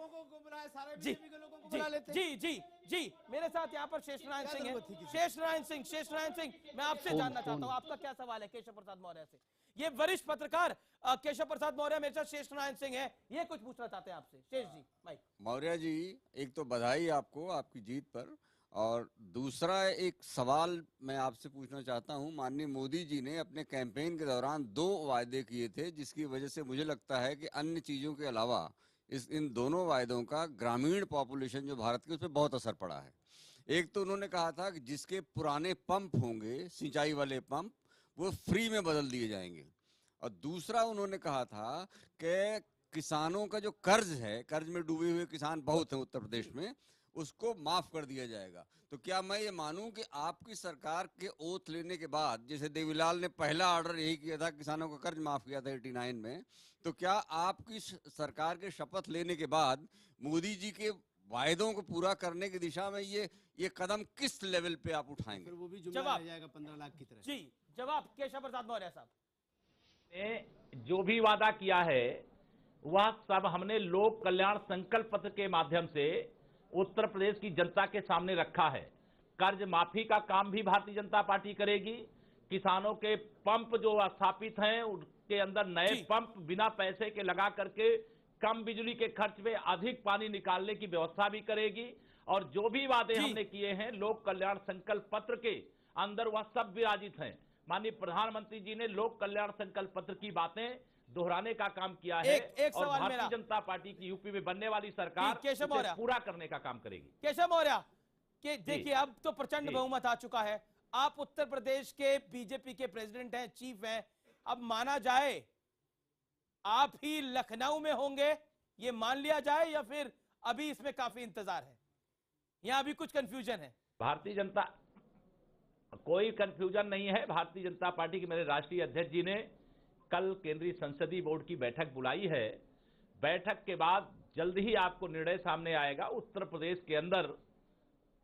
जी, मेरे साथ यहाँ पर शेषनारायण सिंह है। शेषनारायण सिंह, मैं आपसे जानना चाहता हूँ, आपका क्या सवाल है केशव प्रसाद मौर्य से? ये वरिष्ठ पत्रकार केशव प्रसाद मौर्य, मेरे साथ शेषनारायण सिंह है, ये कुछ पूछना चाहते हैं आपसे। शेष जी, माइक। मौर्य जी, एक तो बधाई आपको आपकी जीत पर, और दूसरा एक सवाल मैं आपसे पूछना चाहता हूं। माननीय मोदी जी ने अपने कैंपेन के दौरान 2 वायदे किए थे, जिसकी वजह से मुझे लगता है कि अन्य चीज़ों के अलावा इन दोनों वायदों का ग्रामीण पॉपुलेशन जो भारत की, उस पर बहुत असर पड़ा है। एक तो उन्होंने कहा था कि जिसके पुराने पंप होंगे, सिंचाई वाले पंप, वो फ्री में बदल दिए जाएंगे, और दूसरा उन्होंने कहा था कि किसानों का जो कर्ज है, कर्ज में डूबे हुए किसान बहुत हैं उत्तर प्रदेश में, उसको माफ कर दिया जाएगा। तो क्या मैं ये मानूं कि आपकी सरकार के ओथ लेने के बाद, जैसे देवीलाल ने पहला ऑर्डर यही किया था, किसानों का कर्ज माफ किया था 89 में, तो क्या आपकी सरकार के शपथ लेने के बाद मोदी जी के वायदों को पूरा करने की दिशा में ये कदम किस लेवल पे आप उठाएंगे? फिर वो भी जुम्मेदार रह जाएगा 15 लाख की तरह। जी, जवाब केशव प्रसाद मौर्य साहब। ने जो भी वादा किया है वह सब हमने लोक कल्याण संकल्प पत्र के माध्यम से उत्तर प्रदेश की जनता के सामने रखा है। कर्ज माफी का काम भी भारतीय जनता पार्टी करेगी, किसानों के पंप जो स्थापित हैं उनके अंदर नए पंप बिना पैसे के लगा करके कम बिजली के खर्च में अधिक पानी निकालने की व्यवस्था भी करेगी। और जो भी वादे हमने किए हैं लोक कल्याण संकल्प पत्र के अंदर, वह सब विराजित हैं। माननीय प्रधानमंत्री जी ने लोक कल्याण संकल्प पत्र की बातें दोहराने का काम किया है और भारतीय जनता पार्टी की यूपी में बनने वाली सरकार उसे पूरा करने का काम करेगी। केशव मौर्य, कि देखिए अब तो प्रचंड बहुमत आ चुका है, आप उत्तर प्रदेश के बीजेपी के प्रेसिडेंट हैं, चीफ हैं, अब माना जाए आप ही लखनऊ में होंगे, ये मान लिया जाए या फिर अभी इसमें काफी इंतजार है, या अभी कुछ कंफ्यूजन है? भारतीय जनता, कोई कंफ्यूजन नहीं है। भारतीय जनता पार्टी के मेरे राष्ट्रीय अध्यक्ष जी ने कल केंद्रीय संसदीय बोर्ड की बैठक बुलाई है। बैठक के बाद जल्द ही आपको निर्णय सामने आएगा। उत्तर प्रदेश के अंदर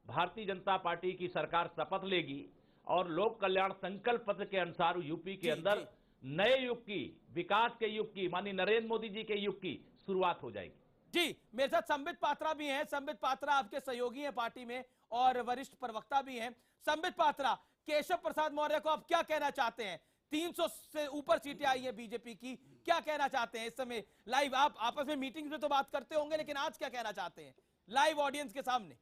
भारतीय जनता पार्टी की सरकार शपथ लेगी और लोक कल्याण संकल्प पत्र के अनुसार यूपी के अंदर नए युग की, विकास के युग की, माननीय नरेंद्र मोदी जी के युग की शुरुआत हो जाएगी। जी, मेरे साथ संबित पात्रा भी हैं। संबित पात्रा आपके सहयोगी हैं पार्टी में और वरिष्ठ प्रवक्ता भी हैं। संबित पात्रा, केशव प्रसाद मौर्य को आप क्या कहना चाहते हैं? 300 से ऊपर सीटें आई है बीजेपी की, क्या कहना चाहते हैं इस समय लाइव? आप आपस में मीटिंग में तो बात करते होंगे, लेकिन आज क्या कहना चाहते हैं लाइव ऑडियंस के सामने?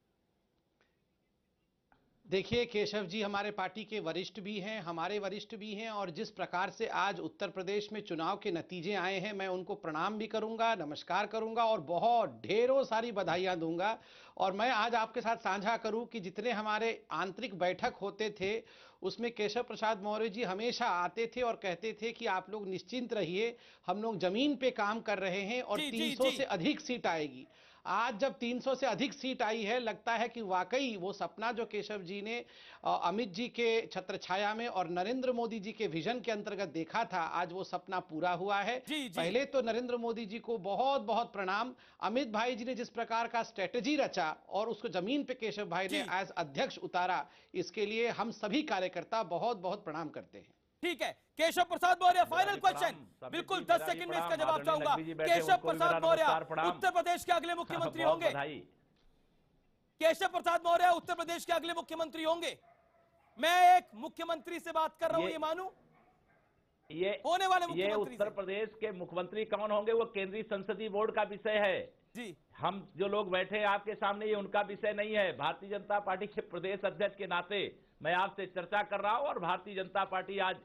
देखिए, केशव जी हमारे पार्टी के वरिष्ठ भी हैं, हमारे वरिष्ठ भी हैं, और जिस प्रकार से आज उत्तर प्रदेश में चुनाव के नतीजे आए हैं, मैं उनको प्रणाम भी करूंगा, नमस्कार करूंगा और बहुत ढेरों सारी बधाइयां दूंगा। और मैं आज आपके साथ साझा करूं कि जितने हमारे आंतरिक बैठक होते थे उसमें केशव प्रसाद मौर्य जी हमेशा आते थे और कहते थे कि आप लोग निश्चिंत रहिए, हम लोग जमीन पे काम कर रहे हैं और 300 से अधिक सीट आएगी। आज जब 300 से अधिक सीट आई है, लगता है कि वाकई वो सपना जो केशव जी ने अमित जी के छत्रछाया में और नरेंद्र मोदी जी के विजन के अंतर्गत देखा था, आज वो सपना पूरा हुआ है। पहले तो नरेंद्र मोदी जी को बहुत बहुत प्रणाम। अमित भाई जी ने जिस प्रकार का स्ट्रेटेजी रचा और उसको जमीन पे केशव भाई ने एज अध्यक्ष उतारा, इसके लिए हम सभी कार्यकर्ता बहुत बहुत प्रणाम करते हैं। ठीक है, केशव प्रसाद मौर्य, फाइनल क्वेश्चन, बिल्कुल 10 सेकंड में इसका जवाब चाहूंगा। केशव प्रसाद मौर्य उत्तर प्रदेश के अगले मुख्यमंत्री होंगे? केशव प्रसाद मौर्य उत्तर प्रदेश के अगले मुख्यमंत्री होंगे? मैं एक मुख्यमंत्री से बात कर रहा हूं, ये मानूं? ये होने वाले मुख्यमंत्री उत्तर प्रदेश के मुख्यमंत्री कौन होंगे वो केंद्रीय संसदीय बोर्ड का विषय है जी। हम जो लोग बैठे हैं आपके सामने, ये उनका विषय नहीं है। भारतीय जनता पार्टी के प्रदेश अध्यक्ष के नाते मैं आपसे चर्चा कर रहा हूं और भारतीय जनता पार्टी आज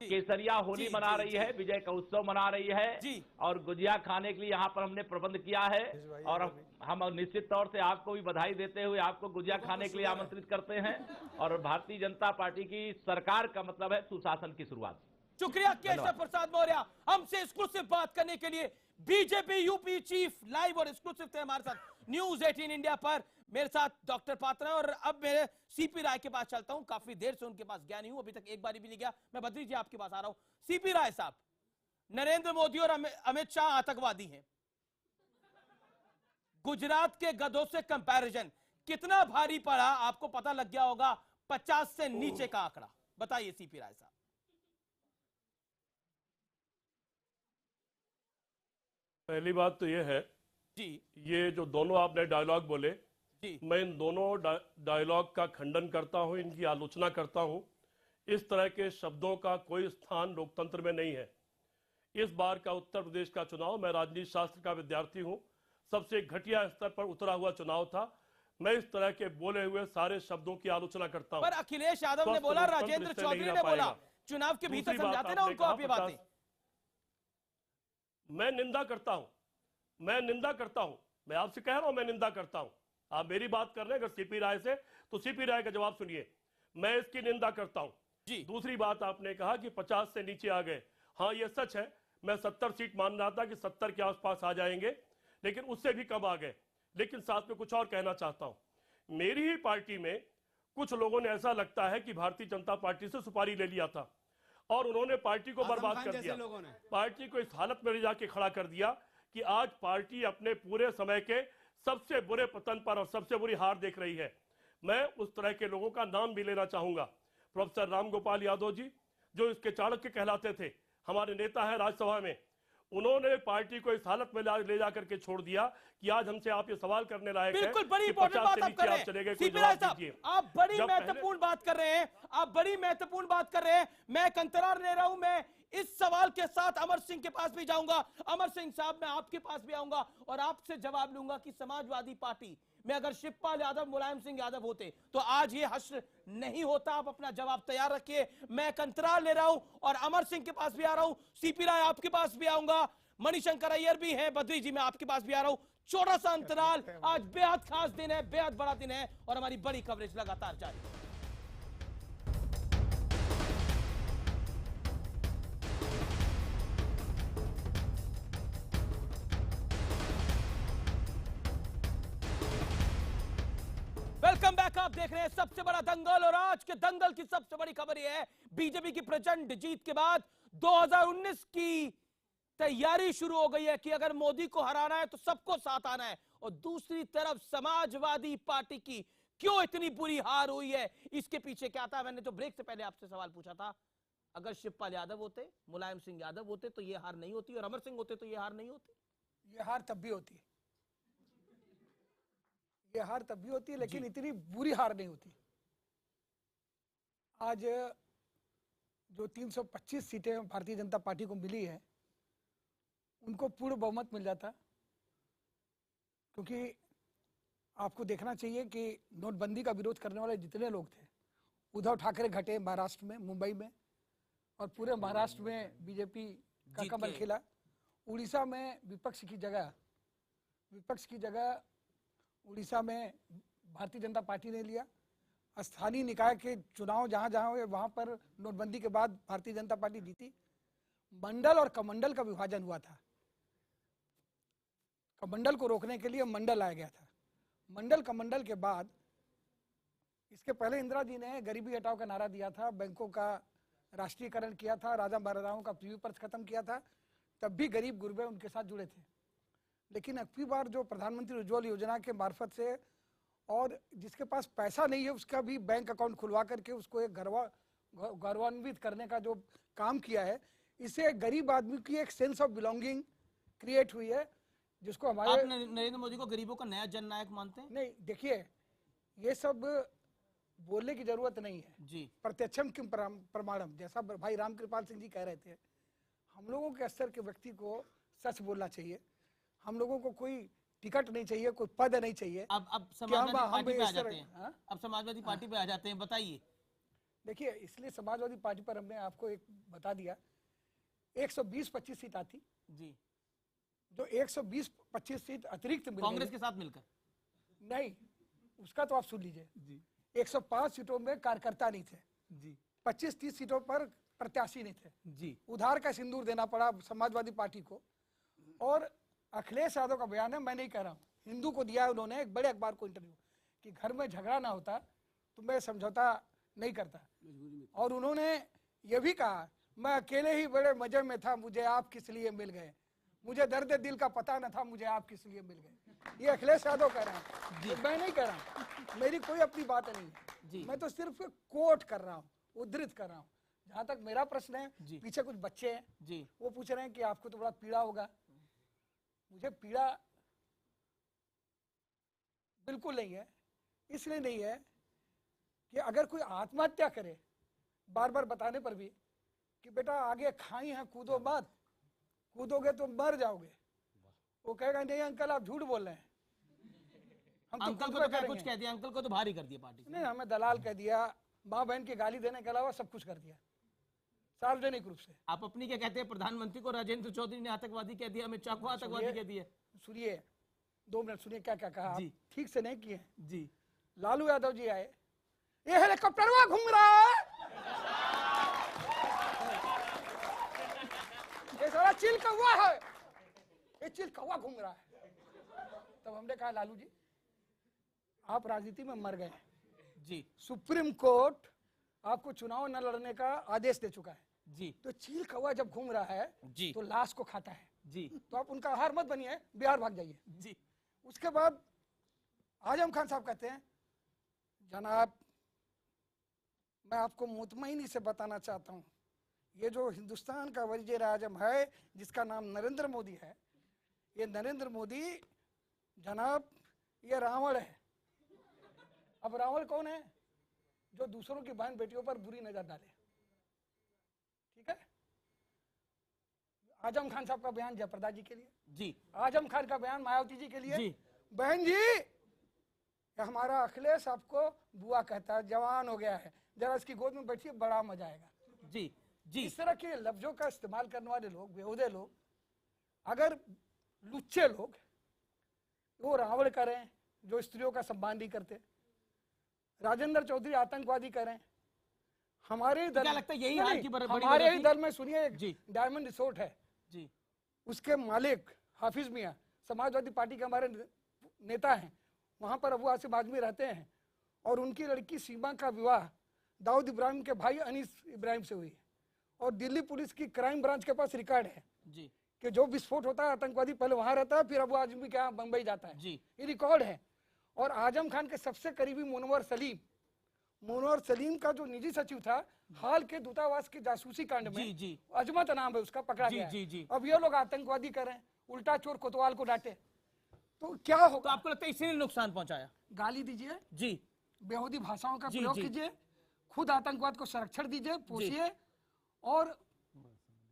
केसरिया होली मना रही है, विजय का उत्सव मना रही है और गुजिया खाने के लिए यहाँ पर हमने प्रबंध किया है और हम निश्चित तौर से आपको भी बधाई देते हुए आपको गुजिया खाने के लिए आमंत्रित करते हैं। और भारतीय जनता पार्टी की सरकार का मतलब है सुशासन की शुरुआत। शुक्रिया केशव प्रसाद मौर्य, हमसे एक्सक्लूसिव बात करने के लिए। बीजेपी यूपी चीफ लाइव और एक्सक्लूसिव थे हमारे साथ न्यूज 18 इंडिया पर। मेरे साथ डॉक्टर पात्रा और अब मेरे सीपी राय के पास चलता हूं। काफी देर से उनके पास गया नहीं हूं, अभी तक एक बार भी नहीं गया। मैं बद्री जी आपके पास आ रहा हूं। सीपी राय साहब, नरेंद्र मोदी और अमित शाह आतंकवादी हैं, गुजरात के गधों से कंपैरिजन कितना भारी पड़ा आपको पता लग गया होगा, 50 से नीचे का आंकड़ा, बताइए सीपी राय साहब। पहली बात तो यह है जी, ये जो दोनों आपने डायलॉग बोले जी, मैं इन दोनों डायलॉग का खंडन करता हूं, इनकी आलोचना करता हूं। इस तरह के शब्दों का कोई स्थान लोकतंत्र में नहीं है। इस बार का उत्तर प्रदेश का चुनाव, मैं राजनीति शास्त्र का विद्यार्थी हूं, सबसे घटिया स्तर पर उतरा हुआ चुनाव था। मैं इस तरह के बोले हुए सारे शब्दों की आलोचना करता हूं। पर अखिलेश यादव ने बोला, राजेंद्र चौधरी ने बोला, चुनाव के भीतर समझाते ना उनको आप ये बातें। मैं निंदा करता हूं, मैं निंदा करता हूं, मैं आपसे कह रहा हूं मैं निंदा करता हूं। आप मेरी बात कर रहे हैं अगर सीपी राय से, तो सीपी राय का जवाब सुनिए। मैं इसकी निंदा करता हूं जी। दूसरी बात आपने कहा कि 50 से नीचे आ गए, हाँ ये सच है। मैं 70 सीट मान रहा था कि 70 के आसपास आ जाएंगे, लेकिन उससे भी कम आ गए। लेकिन साथ में कुछ और कहना चाहता हूं। मेरी ही पार्टी में कुछ लोगों ने, ऐसा लगता है कि भारतीय जनता पार्टी से सुपारी ले लिया था और उन्होंने पार्टी को बर्बाद कर दिया, पार्टी को इस हालत में ले जाके खड़ा कर दिया कि आज पार्टी अपने पूरे समय के सबसे बुरे पतन पर और सबसे बुरी हार देख रही है। मैं उस तरह के लोगों का नाम भी लेना चाहूंगा। प्रोफेसर राम गोपाल यादव जी, जो इसके चाणक्य कहलाते थे, हमारे नेता है राज्यसभा में, उन्होंने पार्टी को इस हालत में ले जाकर के छोड़ दिया कि आज हमसे आप ये सवाल करने लायक हैं बिल्कुल बड़ी कि इंपॉर्टेंट 50 बात से आप कर नीचे रहे आप चले गए, हैं कोई सीपी राय जवाब साहब, दीजिए। आप बड़ी जब पहले- महत्वपूर्ण बात कर रहे हैं, आप बड़ी महत्वपूर्ण बात कर रहे हैं। मैं कंतरार ले रहा हूं, मैं इस सवाल के साथ अमर सिंह के पास भी जाऊंगा। अमर सिंह साहब, मैं आपके पास भी आऊंगा और आपसे जवाब लूंगा कि समाजवादी पार्टी में अगर शिवपाल यादव, मुलायम सिंह यादव होते तो आज ये हश्र नहीं होता। आप अपना जवाब तैयार रखिए। मैं कंतरार ले रहा हूं और अमर सिंह के पास भी आ रहा हूं। सीपी राय आपके पास भी आऊंगा, मणिशंकर अय्यर भी है, बद्री जी मैं आपके पास भी आ रहा हूं। छोटा सा अंतराल, आज बेहद खास दिन है, बेहद बड़ा दिन है और हमारी बड़ी कवरेज लगातार जारी है। Welcome back. आप देख रहे हैं सबसे बड़ा दंगल और आज के दंगल की सबसे बड़ी खबर यह है, बीजेपी की प्रचंड जीत के बाद 2019 की तैयारी शुरू हो गई है कि अगर मोदी को हराना है तो सबको साथ आना है। और दूसरी तरफ समाजवादी पार्टी की क्यों इतनी बुरी हार हुई है, इसके पीछे क्या था? मैंने तो ब्रेक से पहले आपसे सवाल पूछा था, अगर शिवपाल यादव होते, मुलायम सिंह यादव होते तो यह हार नहीं होती, और अमर सिंह होते तो यह हार नहीं होती। ये हार तब भी होती है, ये हार तब भी होती है, लेकिन इतनी बुरी हार नहीं होती। आज जो 325 सीटें भारतीय जनता पार्टी को मिली है, उनको पूर्ण बहुमत मिल जाता, क्योंकि आपको देखना चाहिए कि नोटबंदी का विरोध करने वाले जितने लोग थे, उद्धव ठाकरे घटे महाराष्ट्र में, मुंबई में, और पूरे महाराष्ट्र में बीजेपी का कमल खिला। उड़ीसा में विपक्ष की जगह उड़ीसा में भारतीय जनता पार्टी ने लिया। स्थानीय निकाय के चुनाव जहां जहां हुए वहां पर नोटबंदी के बाद भारतीय जनता पार्टी जीती। मंडल और कमंडल का विभाजन हुआ था, कमंडल को रोकने के लिए मंडल लाया गया था। मंडल कमंडल के बाद, इसके पहले इंदिरा जी ने गरीबी हटाओ का नारा दिया था, बैंकों का राष्ट्रीयकरण किया था, राजा महाराजाओं का प्रीव्यू पर्स खत्म किया था, तब भी गरीब गुरबे उनके साथ जुड़े थे। लेकिन अगली बार जो प्रधानमंत्री उज्ज्वल योजना के मार्फत से, और जिसके पास पैसा नहीं है उसका भी बैंक अकाउंट खुलवा करके उसको एक गौरवान्वित करने का जो काम किया है, इससे गरीब आदमी की एक सेंस ऑफ बिलोंगिंग क्रिएट हुई है, जिसको हमारे आप नरेंद्र मोदी को गरीबों का नया जननायक मानते हैं? नहीं, देखिए ये सब बोलने की जरूरत नहीं है जी। प्रत्यक्षम किम प्रमाणम, जैसा भाई रामकृपाल सिंह जी कह रहे थे, हम लोगों के स्तर के व्यक्ति को सच बोलना चाहिए। हम लोगों को कोई टिकट नहीं चाहिए, कोई पद नहीं चाहिए। अब समाजवादी पार्टी पे आ जाते हैं, अब समाजवादी पार्टी पे आ जाते हैं, बताइए। देखिए, इसलिए समाजवादी पार्टी पर हमने आपको एक बता दिया, 120-25 सीट आती जी, जो 120-25 सीट अतिरिक्त मिल कांग्रेस के साथ मिलकर नहीं, उसका तो आप सुन लीजिए जी। 105 सीटों में कार्यकर्ता नहीं थे जी, 25-30 सीटों पर प्रत्याशी नहीं थे जी, उधार का सिंदूर देना पड़ा समाजवादी पार्टी को। और अखिलेश यादव का बयान है, मैं नहीं कह रहा हूँ, हिंदू को दिया है उन्होंने, एक बड़े अखबार को इंटरव्यू, कि घर में झगड़ा ना होता तो मैं समझौता नहीं करता। और उन्होंने ये भी कहा, मैं अकेले ही बड़े मजे में था, मुझे आप किस लिए मिल गए, मुझे दर्द दिल का पता न था, मुझे आप किस लिए मिल गए। ये अखिलेश यादव कह रहे हैं, मैं नहीं कह रहा हूँ, मेरी कोई अपनी बात नहीं है, मैं तो सिर्फ कोट कर रहा हूँ, उद्धृत कर रहा हूँ। जहां तक मेरा प्रश्न है, पीछे कुछ बच्चे हैं जी, वो पूछ रहे हैं कि आपको तो बड़ा पीड़ा होगा। मुझे पीड़ा बिल्कुल नहीं है, इसलिए नहीं है कि अगर कोई आत्महत्या करे बार बार बताने पर भी कि बेटा आगे खाई है, कूदो मत, कूदोगे तो मर जाओगे, वो कहेगा नहीं अंकल आप झूठ बोल रहे हैं, हम अंकल को तो कुछ कह दिया, अंकल को तो भारी कर दिया पार्टी नहीं, हमें दलाल कह दिया, माँ बहन की गाली देने के अलावा सब कुछ कर दिया सार्वजनिक रूप से। आप अपनी क्या कहते हैं, प्रधानमंत्री को राजेंद्र चौधरी ने आतंकवादी कह दिया, अमित शाह को आतंकवादी कह दिया। सुनिए 2 मिनट सुनिए क्या क्या कहा, ठीक से नहीं किए जी। लालू यादव जी आए, ये हेलीकॉप्टर घूम रहा है, ये सारा चिल कौवा है, ये चिल कौवा घूम रहा है। तब हमने कहा लालू जी आप राजनीति में मर गए जी, सुप्रीम कोर्ट आपको चुनाव न लड़ने का आदेश दे चुका है जी, तो चील कौवा जब घूम रहा है जी, तो लाश को खाता है जी, तो आप उनका आहार मत बनिए, बिहार भाग जाइए जी। उसके बाद आजम खान साहब कहते हैं, जनाब मैं आपको मुतमईनी से बताना चाहता हूं, ये जो हिंदुस्तान का वज़ीर आज़म है जिसका नाम नरेंद्र मोदी है, ये नरेंद्र मोदी जनाब ये रावण है। अब रावण कौन है? जो दूसरों की बहन बेटियों पर बुरी नजर डाले। ठीक है, आजम खान साहब का बयान जयप्रदा जी के लिए जी, आजम खान का बयान मायावती जी के लिए जी। बहन जी हमारा अखिलेश आपको बुआ कहता है, जवान हो गया है, जरा इसकी गोद में बैठिए, बड़ा मजा आएगा। जी जी, इस तरह के लफ्जों का इस्तेमाल करने वाले लोग, बेहुदे लोग, अगर लुच्चे लोग वो रावण करें जो स्त्रियों का सम्मान नहीं करते, राजेंद्र चौधरी आतंकवादी करें, हमारे दल क्या लगता है यही हाल की बड़ी हमारे वजह ही थी? दल में सुनिए, एक डायमंड रिसोर्ट है जी, उसके मालिक हाफिज मियाँ समाजवादी पार्टी के हमारे नेता हैं, वहां पर अबू आसिफ आजमी रहते हैं और उनकी लड़की सीमा का विवाह दाऊद इब्राहिम के भाई अनीस इब्राहिम से हुई है। और दिल्ली पुलिस की क्राइम ब्रांच के पास रिकॉर्ड है जी, कि जो विस्फोट होता है आतंकवादी पहले वहां रहता है, फिर अबू आजमी के यहाँ बम्बई जाता है जी, ये रिकॉर्ड है। और आजम खान के सबसे करीबी मुनव्वर सलीम का जो निजी सचिव था हाल के दूतावास के जासूसी कांड में, जी, जी, अजमत नाम है उसका, पकड़ा जी, गया जी, है। जी। अब ये लोग आतंकवादी करें, उल्टा चोर कोतवाल को डांटे, तो क्या होगा? तो आपको लगता है इसी ने नुकसान पहुंचाया? गाली दीजिए जी, बेहूदी भाषाओं का जी, प्रयोग जी। कीजिए, खुद आतंकवाद को संरक्षण दीजिए, पोषिए, और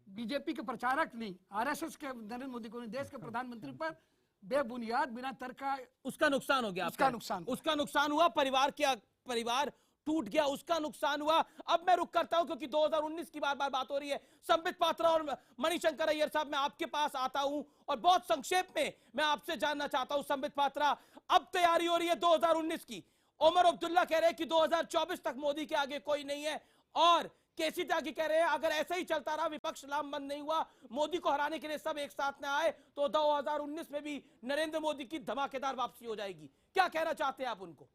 बीजेपी के प्रचारक नहीं, आरएसएस के नरेंद्र मोदी को नहीं, देश के प्रधानमंत्री पर बेबुनियाद बिना तर्क का उसका नुकसान हो गया, उसका नुकसान उसका नुकसान हुआ, परिवार टूट गया, उसका नुकसान हुआ। अब मैं रुक करता हूं क्योंकि 2019 की बार बार बात हो रही है। संबित पात्रा और मणिशंकर अय्यर साहब, मैं आपके पास आता हूं और बहुत संक्षेप में मैं आपसे जानना चाहता हूं। संबित पात्रा, अब तैयारी हो रही है 2019 की, उमर अब्दुल्ला कह रहे हैं कि 2024 तक मोदी के आगे कोई नहीं है, और केसी त्यागी कह रहे हैं अगर ऐसा ही चलता रहा, विपक्ष लामबंद नहीं हुआ, मोदी को हराने के लिए सब एक साथ न आए, तो 2019 में भी नरेंद्र मोदी की धमाकेदार वापसी हो जाएगी। क्या कहना चाहते हैं आप उनको?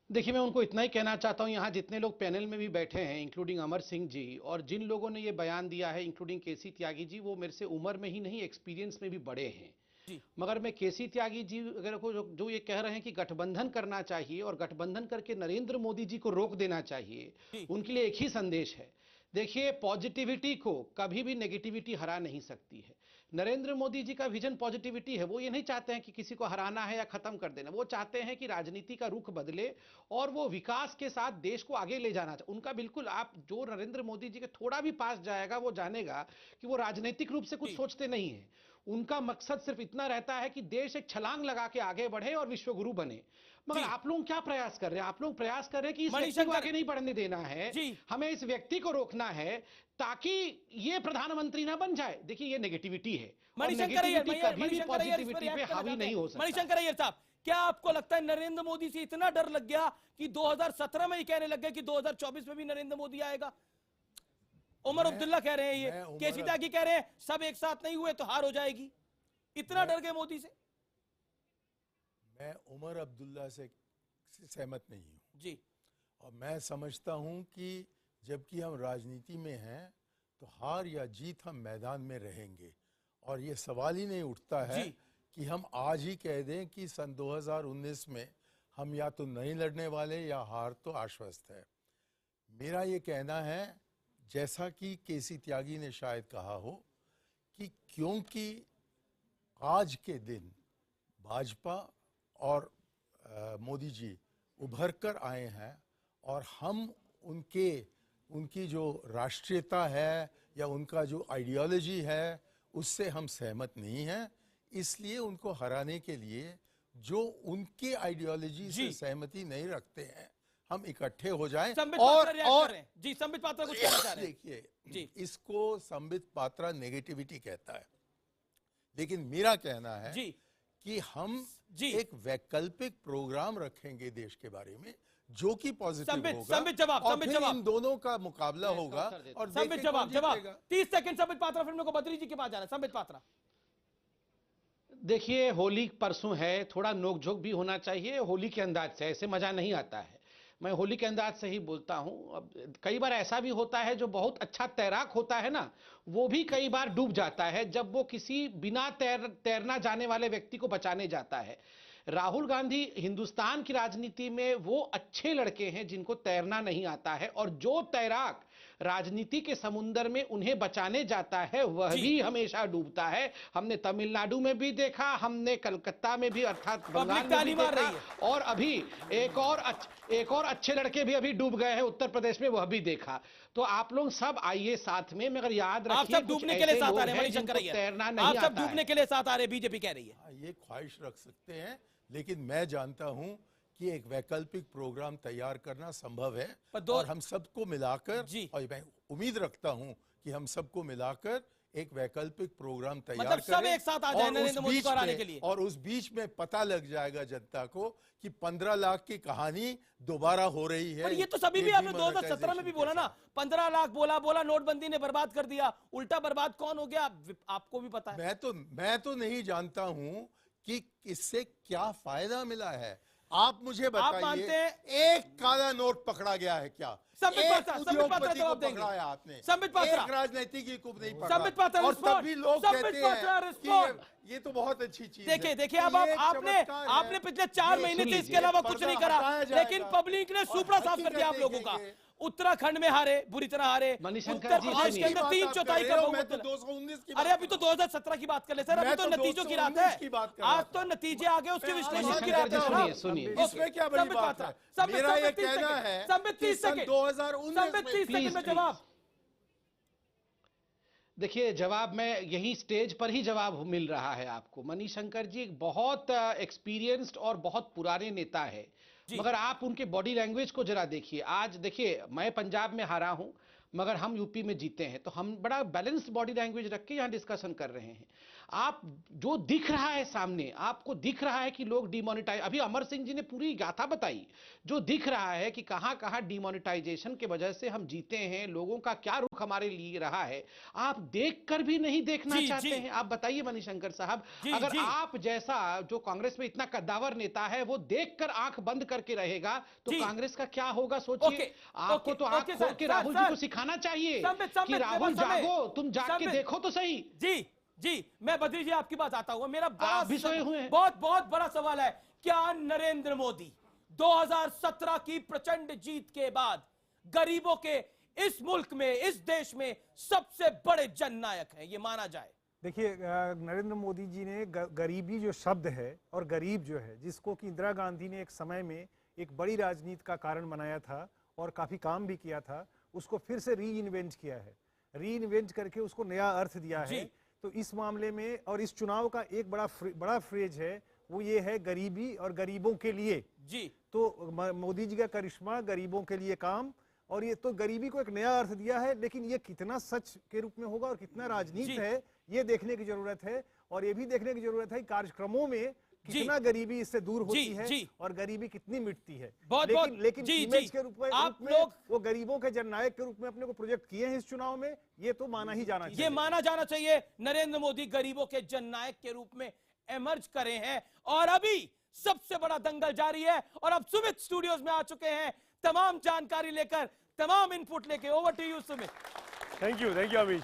देखिए, मैं उनको इतना ही कहना चाहता हूं, यहाँ जितने लोग पैनल में भी बैठे हैं इंक्लूडिंग अमर सिंह जी, और जिन लोगों ने ये बयान दिया है इंक्लूडिंग केसी त्यागी जी, वो मेरे से उम्र में ही नहीं एक्सपीरियंस में भी बड़े हैं। मगर मैं केसी त्यागी जी अगर को जो ये कह रहे हैं कि गठबंधन करना चाहिए और गठबंधन करके नरेंद्र मोदी जी को रोक देना चाहिए, उनके लिए एक ही संदेश है। देखिए, पॉजिटिविटी को कभी भी नेगेटिविटी हरा नहीं सकती है। नरेंद्र मोदी जी का विजन पॉजिटिविटी है। वो ये नहीं चाहते हैं कि किसी को हराना है या खत्म कर देना, वो चाहते हैं कि राजनीति का रुख बदले और वो विकास के साथ देश को आगे ले जाना चाहिए। उनका बिल्कुल, आप जो नरेंद्र मोदी जी के थोड़ा भी पास जाएगा वो जानेगा कि वो राजनीतिक रूप से कुछ सोचते नहीं है। उनका मकसद सिर्फ इतना रहता है कि देश एक छलांग लगा के आगे बढ़े और विश्वगुरु बने। मगर आप लोग क्या प्रयास कर रहे हैं? आप लोग प्रयास कर रहे हैं कि इस व्यक्ति को आगे नहीं बढ़ने देना है, हमें इस व्यक्ति को रोकना है ताकि ये प्रधानमंत्री ना बन जाए। देखिए, ये नेगेटिविटी है, मणिशंकर अय्यर कभी भी पॉजिटिविटी पे हावी नहीं हो सकता। मणिशंकर अय्यर साहब, क्या आपको लगता है नरेंद्र मोदी से इतना डर लग गया कि 2017 में ही कहने लग गए कि 2024 में भी नरेंद्र मोदी आएगा? उमर अब्दुल्ला कह रहे हैं, ये केसी त्यागी कह रहे हैं सब एक साथ नहीं हुए तो हार हो जाएगी। इतना डर गए मोदी से? मैं उमर अब्दुल्ला से सहमत नहीं हूँ जी, और मैं समझता हूँ कि जबकि हम राजनीति में हैं तो हार या जीत हम मैदान में रहेंगे, और ये सवाल ही नहीं उठता है कि हम आज ही कह दें कि सन 2019 में हम या तो नहीं लड़ने वाले या हार तो आश्वस्त है। मेरा ये कहना है, जैसा कि केसी त्यागी ने शायद कहा हो, कि क्योंकि आज के दिन भाजपा और मोदी जी उभर कर आए हैं और हम उनकी जो राष्ट्रीयता है या उनका जो आइडियोलॉजी है उससे हम सहमत नहीं हैं, इसलिए उनको हराने के लिए जो उनके आइडियोलॉजी से सहमति नहीं रखते हैं हम इकट्ठे हो जाएं। और जी, संबित पात्रा कुछ कहना चाह रहे हैं। देखिए, इसको संबित पात्रा नेगेटिविटी कहता है, लेकिन मेरा कहना है कि हम एक वैकल्पिक प्रोग्राम रखेंगे देश के बारे में जो कि पॉजिटिव होगा, और फिर इन दोनों का मुकाबला होगा। और संबित जवाब 30 सेकंड। संबित पात्रा, फिर मेरे को बद्री जी के पास जाना है। संबित पात्रा, देखिए, होली परसों है, थोड़ा नोकझोंक भी होना चाहिए। होली के अंदाज से ऐसे मजा नहीं आता है। मैं होली के अंदाज से ही बोलता हूं। अब कई बार ऐसा भी होता है, जो बहुत अच्छा तैराक होता है ना, वो भी कई बार डूब जाता है जब वो किसी बिना तैरना जाने वाले व्यक्ति को बचाने जाता है। राहुल गांधी हिंदुस्तान की राजनीति में वो अच्छे लड़के हैं जिनको तैरना नहीं आता है, और जो तैराक राजनीति के समुद्र में उन्हें बचाने जाता है वह भी हमेशा डूबता है। हमने तमिलनाडु में भी देखा, हमने कलकत्ता में भी अर्थात बंगाल में भी देखा, और अभी एक और अच्छे लड़के भी अभी डूब गए हैं उत्तर प्रदेश में, वह भी देखा। तो आप लोग सब आइए साथ में, मगर याद रखिए आप सब डूबने के लिए साथ आ रहे हैं मणिशंकर अय्यर, तैरना नहीं आप सब आता डूबने के लिए साथ आ रहे हैं, बीजेपी कह रही है। ये ख्वाहिश रख सकते हैं, लेकिन मैं जानता हूं कि एक वैकल्पिक प्रोग्राम तैयार करना संभव है, और हम सबको मिलाकर, और मैं उम्मीद रखता हूं कि हम सबको मिलाकर एक वैकल्पिक प्रोग्राम तैयार मतलब सब करें, एक साथ आ जाए नरेंद्र मोदी को हराने के लिए। और उस बीच में पता लग जाएगा जनता को कि 15 लाख की कहानी दोबारा हो रही है। पर ये तो सभी भी आपने 2017 में भी बोला ना, 15 लाख बोला नोटबंदी ने बर्बाद कर दिया, उल्टा बर्बाद कौन हो गया आपको भी पता है। मैं तो नहीं जानता हूं कि इससे क्या फायदा मिला है। आप मुझे बताइए, एक काला नोट पकड़ा गया है क्या? एक उद्योगपति को पकड़ाया आपने, एक राजनीतिक को नहीं पकड़ा, और तभी लोग कहते हैं कि ये तो बहुत अच्छी चीज है। देखिए अब आपने पिछले 4 महीने से इसके अलावा कुछ नहीं करा, लेकिन पब्लिक ने सुपड़ा साफ कर दिया आप लोगों का। उत्तराखंड में हारे, बुरी तरह हारे, उत्तर प्रदेश के अंदर 3/4 का बहुमत। 219 की अरे अभी तो 2017 की बात कर ले सर, अभी तो नतीजों की रात है, आज तो नतीजे आ गए, उसके विश्लेषण की रात है। इसमें क्या बड़ी बात है? मेरा ये कहना है कि सन 2019 में जवाब देखिए, जवाब में यही स्टेज पर ही जवाब मिल रहा है आपको। मणिशंकर जी एक बहुत एक्सपीरियंस्ड और बहुत पुराने नेता है, मगर आप उनके बॉडी लैंग्वेज को जरा देखिए। आज देखिए, मैं पंजाब में हारा हूं, मगर हम यूपी में जीते हैं, तो हम बड़ा बैलेंस्ड बॉडी लैंग्वेज रख के यहाँ डिस्कशन कर रहे हैं। आप जो दिख रहा है सामने, आपको दिख रहा है कि लोग डिमोनेटाइज, अभी अमर सिंह जी ने पूरी गाथा बताई, जो दिख रहा है कि कहां कहां डिमोनेटाइजेशन के वजह से हम जीते हैं, लोगों का क्या रुख हमारे लिए रहा है, आप देखकर भी नहीं देखना चाहते हैं। आप बताइए मणिशंकर साहब, अगर आप जैसा जो कांग्रेस में इतना कद्दावर नेता है वो देखकर आंख बंद करके रहेगा तो कांग्रेस का क्या होगा सोचिए। आपको तो आंख खोल के राहुल जी को सिखाना चाहिए कि राहुल जागो, तुम जाग के देखो तो सही। जी मैं बद्री जी आपकी बात आता हूं, मेरा बहुत बड़ा सवाल है, क्या नरेंद्र मोदी 2017 की प्रचंड जीत के बाद गरीबों के इस मुल्क में, इस देश में सबसे बड़े जननायक हैं, ये माना जाए? देखिए, नरेंद्र मोदी जी ने गरीबी जो शब्द है और गरीब जो है, जिसको कि इंदिरा गांधी ने एक समय में एक बड़ी राजनीति का कारण बनाया था और काफी काम भी किया था, उसको फिर से री इन्वेंट किया है, री इन्वेंट करके उसको नया अर्थ दिया है। तो इस मामले में और इस चुनाव का एक बड़ा फ्रेज है, वो ये है गरीबी और गरीबों के लिए। तो मोदी जी का करिश्मा, गरीबों के लिए काम, और ये तो गरीबी को एक नया अर्थ दिया है, लेकिन ये कितना सच के रूप में होगा और कितना राजनीति है, ये देखने की जरूरत है। और ये भी देखने की जरूरत है कार्यक्रमों में कितना गरीबी इससे दूर होती है और गरीबी कितनी मिटती है। लेकिन इमेज के रूप में आप लोग वो गरीबों के जननायक के रूप में अपने को प्रोजेक्ट किए हैं इस चुनाव में, ये तो माना ही जाना चाहिए। ये माना जाना चाहिए, नरेंद्र मोदी गरीबों के जननायक के रूप में एमर्ज करे हैं। और अभी सबसे बड़ा दंगल जारी है, और अब सुमित स्टूडियोज में आ चुके हैं तमाम जानकारी लेकर, तमाम इनपुट लेके। Over to you Sumit. Thank you Amish.